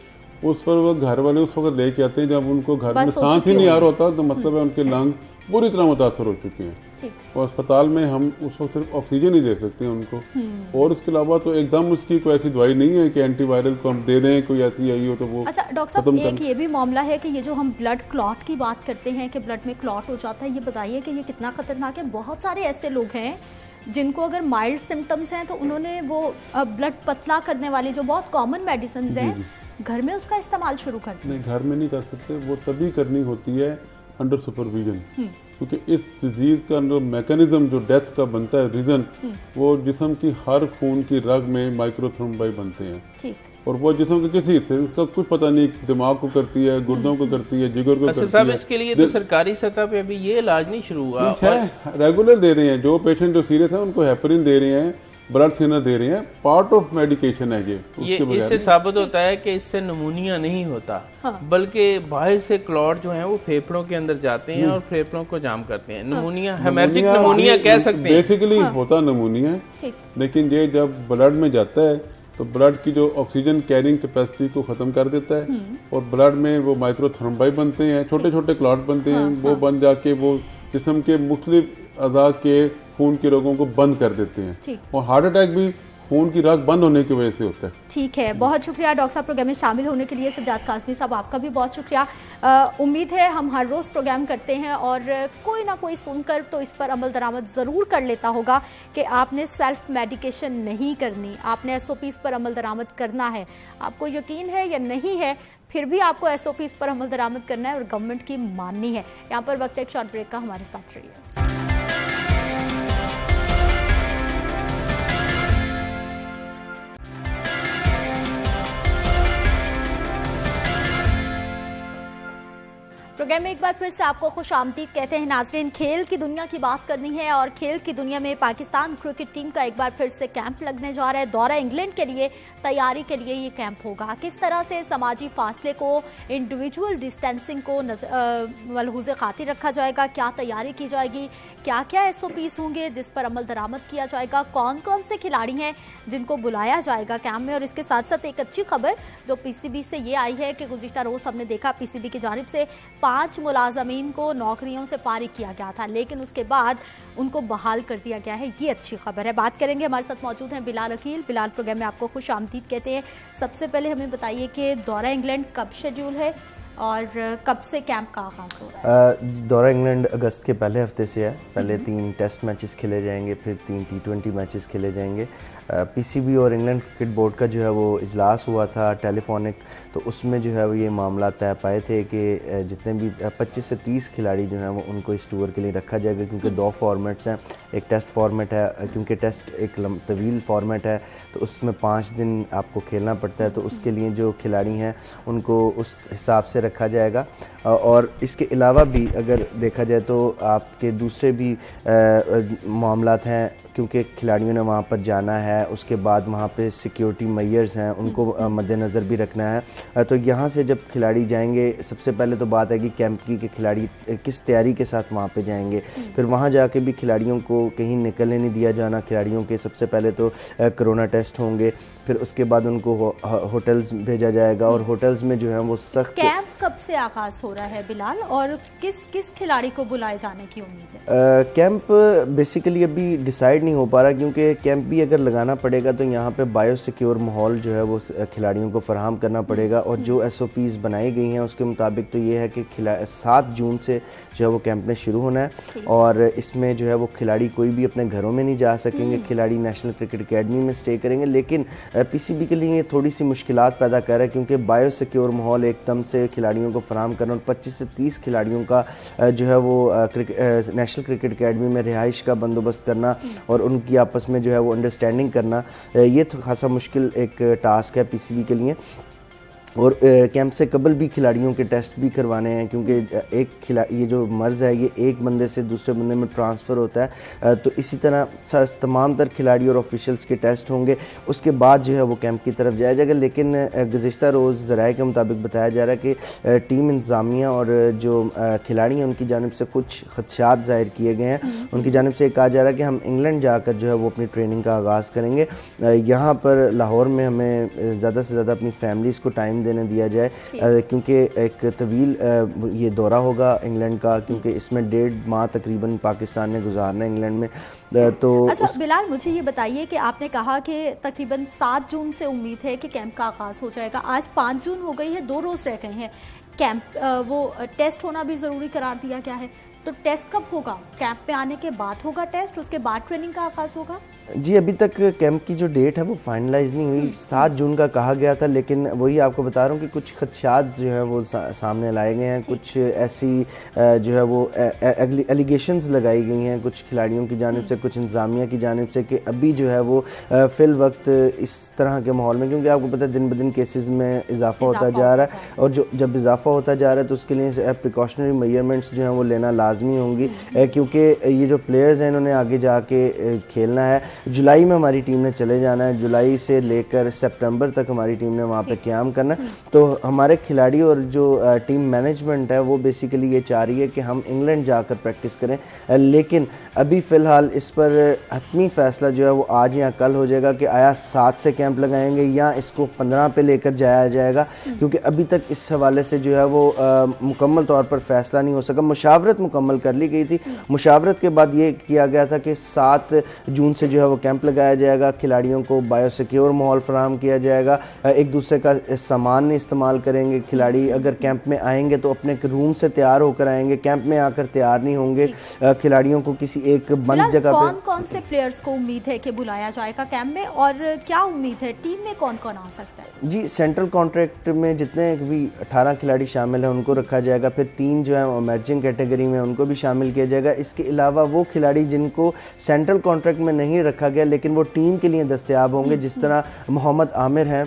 उस पर वो घर वाले उस वक्त लेके आते हैं जब उनको घर में सांस ही नहीं आ रहा होता, तो मतलब है उनके लंग पूरी तरह मुतासर हो चुके हैं और अस्पताल में हम उस वक्त सिर्फ ऑक्सीजन ही दे सकते हैं उनको, और इसके अलावा तो एकदम उसकी कोई ऐसी दवाई नहीं है कि एंटीवायरल को हम दे दें, कोई ऐसी आई हो तो वो। अच्छा डॉक्टर साहब, एक ये भी मामला है कि ये जो हम ब्लड क्लॉट की बात करते हैं कि ब्लड में क्लॉट हो जाता है, ये बताइए कि ये कितना खतरनाक है? बहुत सारे ऐसे लोग हैं जिनको अगर माइल्ड सिम्टम्स हैं तो उन्होंने वो ब्लड पतला करने वाली जो बहुत कॉमन मेडिसिन हैं घर में उसका इस्तेमाल शुरू कर दिया। नहीं, घर में नहीं कर सकते, वो तभी करनी होती है अंडर सुपरविजन, क्योंकि इस डिजीज का जो मैकेनिज्म जो डेथ का बनता है रीजन, वो जिस्म की हर खून की रग में माइक्रोथ्रोम्बाई बनते हैं। ठीक। और वो जिस्म के किसी हिस्से उसका कुछ पता नहीं, दिमाग को करती है, गुर्दों को करती है, जिगर को करती है। इसके लिए तो सरकारी सतह पे अभी ये इलाज नहीं शुरू हुआ है, रेगुलर दे रहे हैं। जो पेशेंट जो सीरियस है उनको हेपरिन दे रहे हैं, ब्लड थिनर दे रहे हैं, पार्ट ऑफ मेडिकेशन है ये इससे साबित होता है कि इससे नमूनिया नहीं होता, बल्कि बाहर से क्लॉट जो है वो फेफड़ों के अंदर जाते हैं और फेफड़ों को जाम करते हैं। नमूनिया, हेमरेजिक नमूनिया कह सकते हैं, बेसिकली होता नमूनिया, लेकिन ये जब ब्लड में जाता है तो ब्लड की जो ऑक्सीजन कैरिंग कैपेसिटी को खत्म कर देता है और ब्लड में वो माइक्रोथ्रोम्बाई बनते हैं, छोटे छोटे क्लॉट बनते हैं, वो बन जाके वो जिस्म के मुख्तलिफ अज़ा के खून के रोगों को बंद कर देते हैं। और हार्ट अटैक भी खून की रग बंद होने की वजह से होता है। ठीक है, बहुत शुक्रिया डॉक्टर साहब प्रोग्राम में शामिल होने के लिए। सज्जाद काज़मी साहब आपका भी बहुत शुक्रिया। उम्मीद है हम हर रोज़ प्रोग्राम करते हैं और कोई ना कोई सुनकर तो इस पर अमल दरामद ज़रूर कर लेता होगा कि आपने सेल्फ मेडिकेशन नहीं करनी, आपने SOPs पर अमल दरामद करना है। आपको यकीन है या नहीं है, फिर भी आपको SOPs पर अमल दरामद करना है और गवर्नमेंट की माननी है। यहाँ पर वक्त एक शॉर्ट ब्रेक का, हमारे साथ रहिए। प्रोग्राम में एक बार फिर से आपको खुशामदीद कहते हैं नाजरीन। खेल की दुनिया की बात करनी है और खेल की दुनिया में पाकिस्तान क्रिकेट टीम का एक बार फिर से कैंप लगने जा रहा है। दौरा इंग्लैंड के लिए तैयारी के लिए ये कैंप होगा। किस तरह से समाजी फासले को, इंडिविजुअल डिस्टेंसिंग को मलहूज़े खातिर रखा जाएगा, क्या तैयारी की जाएगी, क्या क्या SOPs होंगे जिस पर अमल दरामद किया जाएगा, कौन कौन से खिलाड़ी हैं जिनको बुलाया जाएगा कैंप में। और इसके साथ साथ एक अच्छी खबर जो PCB से ये आई है कि गुज़िश्ता रोज़ हमने देखा PCB की जानिब से 5 मुलाजमीन को नौकरियों से फारिग किया गया था, लेकिन उसके बाद उनको बहाल कर दिया गया है। ये अच्छी खबर है। बात करेंगे, हमारे साथ मौजूद हैं बिलाल अकील। बिलाल, प्रोग्राम में आपको खुश आमदीद कहते हैं। सबसे पहले हमें बताइए कि दौरा इंग्लैंड कब शेड्यूल है और कब से कैंप का आगाज हो रहा है? दौरा इंग्लैंड अगस्त के पहले हफ्ते से है। पहले 3 टेस्ट मैचेस खेले जाएंगे, फिर 3 T20 मैचेस खेले जाएंगे। PCB और इंग्लैंड क्रिकेट बोर्ड का जो है वो इजलास हुआ था टेलीफोनिक, तो उसमें जो है वो ये मामला तय पाए थे कि जितने भी 25 से 30 खिलाड़ी जो हैं वो उनको इस टूर के लिए रखा जाएगा, क्योंकि 2 फॉर्मेट्स हैं। एक टेस्ट फॉर्मेट है, क्योंकि टेस्ट एक तवील फॉर्मेट है तो उसमें 5 दिन आपको खेलना पड़ता है, तो उसके लिए जो खिलाड़ी हैं उनको उस हिसाब से रखा जाएगा। और इसके अलावा भी अगर देखा जाए तो आपके दूसरे भी मामलात हैं, क्योंकि खिलाड़ियों ने वहाँ पर जाना है, उसके बाद वहाँ पे सिक्योरिटी मेजर्स हैं उनको मद्देनज़र भी रखना है। तो यहाँ से जब खिलाड़ी जाएंगे, सबसे पहले तो बात है कि कैंप की कि खिलाड़ी किस तैयारी के साथ वहाँ पे जाएंगे। फिर वहाँ जाके भी खिलाड़ियों को कहीं निकलने नहीं दिया जाना। खिलाड़ियों के सबसे पहले तो कोरोना टेस्ट होंगे, फिर उसके बाद उनको होटल्स भेजा जाएगा और होटल्स में जो है वो सख्त। कैंप कब से आगाज हो रहा है बिलाल, और किस किस खिलाड़ी को बुलाए जाने की उम्मीद है? कैंप बेसिकली अभी डिसाइड नहीं हो पा रहा, क्योंकि कैंप भी अगर लगाना पड़ेगा तो यहाँ पे बायो सिक्योर माहौल जो है वो खिलाड़ियों को फराहम करना पड़ेगा। और जो SOPs बनाई गई हैं उसके मुताबिक तो ये है कि 7 जून से जो है वो कैंप में शुरू होना है और इसमें जो है वो खिलाड़ी कोई भी अपने घरों में नहीं जा सकेंगे। खिलाड़ी नेशनल क्रिकेट अकेडमी में स्टे करेंगे, लेकिन PCB के लिए थोड़ी सी मुश्किलात पैदा कर रहा है, क्योंकि बायो सिक्योर माहौल एकदम से खिलाड़ियों को फराहम करना और 25 से 30 खिलाड़ियों का जो है वो नेशनल क्रिकेट अकेडमी में रिहाइश का बंदोबस्त करना और उनकी आपस में जो है वो अंडरस्टैंडिंग करना, ये तो खासा मुश्किल एक टास्क है PCB के लिए। और कैंप से कबल भी खिलाड़ियों के टेस्ट भी करवाने हैं, क्योंकि ये जो मर्ज़ है ये एक बंदे से दूसरे बंदे में ट्रांसफ़र होता है। तो इसी तरह तमाम तर खिलाड़ी और ऑफिशियल्स के टेस्ट होंगे, उसके बाद जो है वो कैंप की तरफ जाया जाएगा। लेकिन गुज़िश्ता रोज़ ज़राए के मुताबिक बताया जा रहा है कि टीम इंतज़ामिया और जो खिलाड़ी हैं उनकी जानिब से कुछ खदशात ज़ाहिर किए गए हैं। उनकी जानिब से कहा जा रहा है कि हम इंग्लैंड जाकर जो है वो अपनी ट्रेनिंग का आगाज़ करेंगे। यहाँ पर लाहौर में हमें ज़्यादा से ज़्यादा अपनी फैमिलीज़ को टाइम देने दिया जाए, क्योंकि एक तवील ये दौरा होगा इंग्लैंड का, क्योंकि इसमें 1.5 माह तकरीबन पाकिस्तान ने गुजारना है इंग्लैंड में। तो अच्छा बिलाल, मुझे ये बताइए कि आपने कहा कि तकरीबन 7 जून से उम्मीद है कि कैंप का आगाज़ हो जाएगा। आज 5 जून हो गई है, 2 रोज़ रह गए हैं। कैंप वो टेस्ट होना भी ज़रूरी करार दिया गया है, तो टेस्ट कब होगा? कैंप पे आने के बाद होगा टेस्ट, उसके बाद ट्रेनिंग का आगाज़ होगा? जी, अभी तक कैंप की जो डेट है वो फाइनलाइज नहीं हुई। 7 जून का कहा गया था, लेकिन वही आपको बता रहा हूँ कि कुछ खदशात जो है वो सामने लाए गए हैं। कुछ ऐसी जो है वो एलिगेशंस लगाई गई हैं कुछ खिलाड़ियों की जानिब से, कुछ इंतज़ामिया की जानिब से, कि अभी जो है वो फिल वक्त इस तरह के माहौल में, क्योंकि आपको पता है दिन ब दिन केसेस में इजाफा होता जा रहा है, और जब इजाफा होता जा रहा है तो उसके लिए प्रिकॉशनरी मेजरमेंट्स जो हैं वो लेना लाजमी होंगी, क्योंकि ये जो प्लेयर्स हैं इन्होंने आगे जाके खेलना है। जुलाई में हमारी टीम ने चले जाना है, जुलाई से लेकर सितंबर तक हमारी टीम ने वहाँ पे क़याम करना है। तो हमारे खिलाड़ी और जो टीम मैनेजमेंट है वो बेसिकली ये चाह रही है कि हम इंग्लैंड जाकर प्रैक्टिस करें, लेकिन अभी फ़िलहाल इस पर हतमी फ़ैसला जो है वो आज या कल हो जाएगा कि आया 7 से कैंप लगाएंगे या इसको 15 पे लेकर जाया जाएगा, क्योंकि अभी तक इस हवाले से जो है वो मुकम्मल तौर पर फ़ैसला नहीं हो सका। मुशावरत मुकम्मल कर ली गई थी, मुशावरत के बाद ये किया गया था कि 7 जून से जो है वो कैंप लगाया जाएगा, खिलाड़ियों को बायोसिक्योर माहौल फराहम किया जाएगा, एक दूसरे का सामान नहीं इस्तेमाल करेंगे। खिलाड़ी अगर कैंप में आएंगे तो अपने रूम से तैयार होकर आएंगे, कैंप में आकर तैयार नहीं होंगे। खिलाड़ियों को किसी एक बंद जगह पे कौन से प्लेयर्स को उम्मीद है कि बुलाया जाएगा कैंप में, और क्या उम्मीद है टीम में कौन कौन आ सकता है? जी, सेंट्रल कॉन्ट्रैक्ट में जितने भी 18 खिलाड़ी शामिल हैं उनको रखा जाएगा, फिर 3 जो है इमर्जिंग कैटेगरी में उनको भी शामिल किया जाएगा। इसके अलावा वो खिलाड़ी जिनको सेंट्रल कॉन्ट्रैक्ट में नहीं रखा गया लेकिन वो टीम के लिए दस्तयाब होंगे, जिस तरह मोहम्मद आमिर हैं,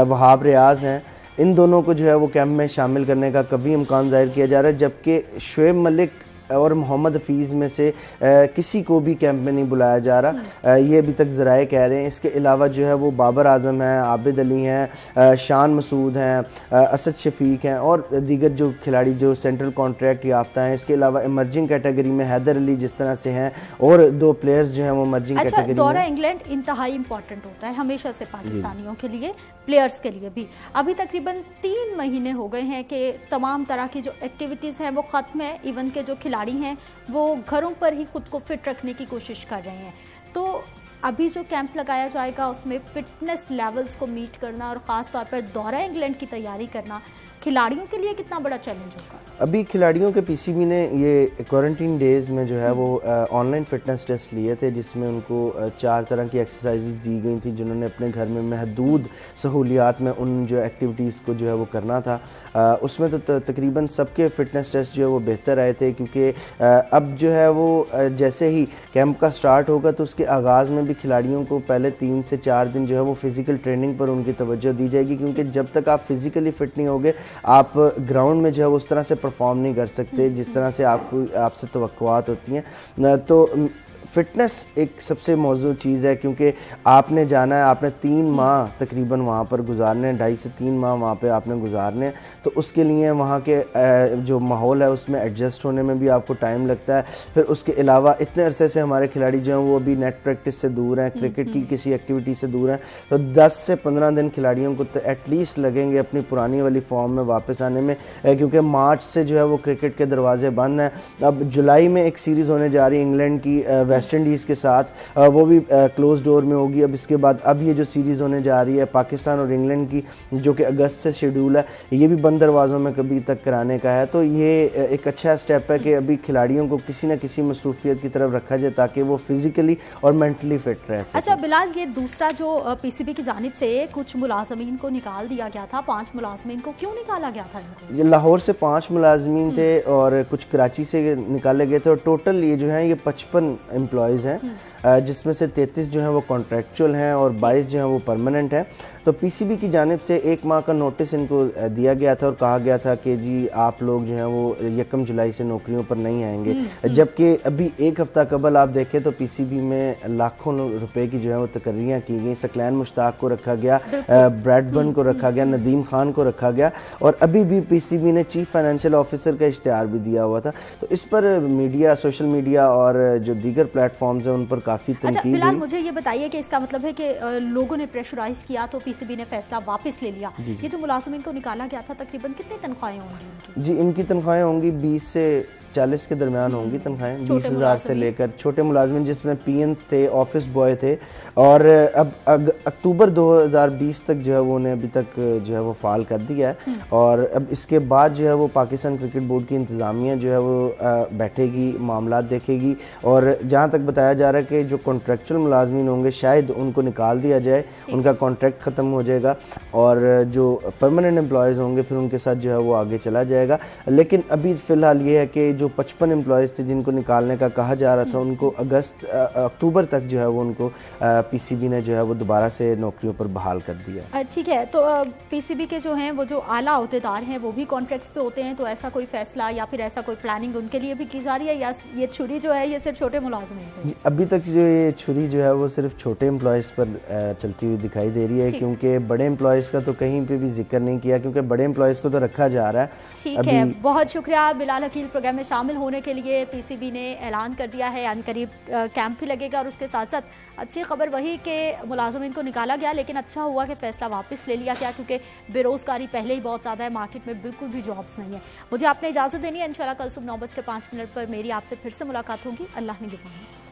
वहाब रियाज हैं, इन दोनों को जो है वो कैंप में शामिल करने का कभी इम्कान जाहिर किया जा रहा है, जबकि शुएब मलिक और मोहम्मद हफीज़ में से किसी को भी कैंप में नहीं बुलाया जा रहा, ये अभी तक ज़राए कह रहे हैं। इसके अलावा जो है वो बाबर आजम हैं, आबिद अली हैं, शान मसूद हैं, असद शफीक हैं और दीगर जो खिलाड़ी जो सेंट्रल कॉन्ट्रैक्ट याफ्ता हैं। इसके अलावा इमर्जिंग कैटेगरी में हैदर अली जिस तरह से हैं और 2 प्लेयर्स जो हैं वो इमर्जिंग कैटेगरी दौरा में। इंग्लैंड इंतहाई इंपॉर्टेंट होता है हमेशा से पाकिस्तानियों के लिए, प्लेयर्स के लिए भी। अभी तकरीबन 3 महीने हो गए हैं कि तमाम तरह की जो एक्टिविटीज़ हैं वो ख़त्म है। इवन के जो खिलाड़ी हैं वो घरों पर ही खुद को फिट रखने की कोशिश कर रहे हैं। तो अभी जो कैंप लगाया जाएगा उसमें फिटनेस लेवल्स को मीट करना और ख़ास तौर पर दौरा इंग्लैंड की तैयारी करना खिलाड़ियों के लिए कितना बड़ा चैलेंज होगा? अभी खिलाड़ियों के पीसीबी ने ये क्वारंटीन डेज में जो है वो ऑनलाइन फिटनेस टेस्ट लिए थे, जिसमें उनको 4 तरह की एक्सरसाइजेज दी गई थी, जिन्होंने अपने घर में महदूद सहूलियात में उन जो एक्टिविटीज़ को जो है वो करना था। उसमें तो तकरीबन सबके फ़िटनेस टेस्ट जो है वो बेहतर आए थे, क्योंकि अब जो है वो जैसे ही कैंप का स्टार्ट होगा तो उसके आगाज़ में भी खिलाड़ियों को पहले 3 से 4 दिन जो है वो फ़िज़िकल ट्रेनिंग पर उनकी तवज्जो दी जाएगी, क्योंकि जब तक आप फिज़िकली फ़िट नहीं होगे आप ग्राउंड में जो है उस तरह से परफॉर्म नहीं कर सकते जिस तरह से आपसे तवक्कुआत होती हैं। तो फ़िटनेस एक सबसे मौजूद चीज़ है, क्योंकि आपने जाना है, आपने 3 माह तकरीबन वहाँ पर गुजारने हैं, 2.5 से 3 माह वहाँ पे आपने गुजारने हैं। तो उसके लिए वहाँ के जो माहौल है उसमें एडजस्ट होने में भी आपको टाइम लगता है। फिर उसके अलावा इतने अरसे से हमारे खिलाड़ी जो हैं वो अभी नेट प्रैक्टिस से दूर हैं, क्रिकेट की किसी एक्टिविटी से दूर हैं, तो 10 से 15 दिन खिलाड़ियों को तो एटलीस्ट लगेंगे अपनी पुरानी वाली फॉर्म में वापस आने में, क्योंकि मार्च से जो है वो क्रिकेट के दरवाजे बंद हैं। अब जुलाई में एक सीरीज़ होने जा रही है इंग्लैंड की वेस्ट इंडीज़ के साथ, वो भी क्लोज डोर में होगी। अब इसके बाद अब ये जो सीरीज़ होने जा रही है पाकिस्तान और इंग्लैंड की, जो कि अगस्त से शेड्यूल है, ये भी बंद दरवाज़ों में कभी तक कराने का है। तो ये एक अच्छा स्टेप है कि अभी खिलाड़ियों को किसी न किसी मसरूफियत की तरफ रखा जाए ताकि वो फिज़िकली और मेंटली फिट रह सके। अच्छा बिलाल, ये दूसरा जो पीसीबी की जानिब से कुछ मुलाजमीन को निकाल दिया गया था, 5 मुलाजमीन को क्यों निकाला गया था इनको? ये लाहौर से 5 मुलाजमीन थे और कुछ कराची से निकाले गए थे, और टोटल ये जो है ये 55 एम्प्लॉयज़ हैं, जिसमें से 33 जो हैं वो कॉन्ट्रैक्चुअल हैं और 22 जो हैं वो परमानेंट हैं। तो पीसीबी की जानिब से 1 माह का नोटिस इनको दिया गया था और कहा गया था कि जी आप लोग जो हैं वो 1 जुलाई से नौकरियों पर नहीं आएंगे, जबकि अभी 1 हफ्ता कबल आप देखें तो पीसीबी में लाखों रुपए की जो है वो तकर्रियाँ की गई। सकलैन मुश्ताक को रखा गया, ब्रैडबर्न को रखा गया, नदीम खान को रखा गया, और अभी भी पीसीबी ने चीफ फाइनेंशियल ऑफिसर का इश्तिहार भी दिया हुआ था। तो इस पर मीडिया, सोशल मीडिया और जो दीगर प्लेटफॉर्म्स हैं उन पर काफ़ी तनकीद फिलहाल हुई। मुझे ये बताइए कि इसका मतलब है कि लोगों ने प्रेशराइज किया तो पीसीबी ने फैसला वापस ले लिया। ये जो मुलाजिमीन को निकाला गया था तकरीबन कितनी तनख्वाहें होंगी इनकी? जी इनकी तनख्वाहें होंगी 20 से 40 के दरमियान होंगी तनख्वाहें, 20,000 से लेकर। छोटे मुलाजमिन जिसमें पीएनस थे, ऑफिस बॉय थे, और अब अक्टूबर 2020 तक जो है वो उन्हें अभी तक जो है वो फाल कर दिया है। और अब इसके बाद जो है वो पाकिस्तान क्रिकेट बोर्ड की इंतज़ामिया जो है वो बैठेगी, मामला देखेगी, और जहाँ तक बताया जा रहा है कि जो कॉन्ट्रैक्चुअल मुलाजमिन होंगे शायद उनको निकाल दिया जाए, उनका कॉन्ट्रैक्ट ख़त्म हो जाएगा, और जो परमानेंट एम्प्लॉयज़ होंगे फिर उनके साथ जो है वो आगे चला जाएगा। लेकिन अभी फ़िलहाल ये है कि जो 55 एम्प्लॉयज़ थे जिनको निकालने का कहा जा रहा था, उनको अक्टूबर तक जो है वो उनको पीसीबी ने जो है वो दोबारा से नौकरियों पर बहाल कर दिया। ठीक है, तो पीसीबी के जो हैं वो जो आला अहदेदार हैं वो भी कॉन्ट्रैक्ट्स पे होते हैं, तो ऐसा कोई फैसला या फिर ऐसा कोई प्लानिंग उनके लिए भी की जा रही है, या ये छुरी जो है ये सिर्फ छोटे मुलाजिमीन पे? अभी तक जो ये छुरी जो है वो सिर्फ छोटे एम्प्लॉयज़ पर चलती हुई दिखाई दे रही है, क्योंकि बड़े एम्प्लॉयज़ का तो कहीं पे भी जिक्र नहीं किया, क्योंकि बड़े एम्प्लॉयज़ को तो रखा जा रहा है। ठीक है, बहुत शुक्रिया बिलाल हकील प्रोग्राम में शामिल होने के लिए। पीसीबी ने ऐलान कर दिया है यानी करीब कैंप भी लगेगा, और उसके साथ साथ अच्छी खबर वही कि मुलाजिमीन को निकाला गया, लेकिन अच्छा हुआ कि फैसला वापस ले लिया गया, क्योंकि बेरोजगारी पहले ही बहुत ज़्यादा है, मार्केट में बिल्कुल भी जॉब्स नहीं है। मुझे आपने इजाज़त देनी है, इंशाल्लाह कल सुबह 9:05 पर मेरी आपसे फिर से मुलाकात होगी। अल्लाह ने निगहबान।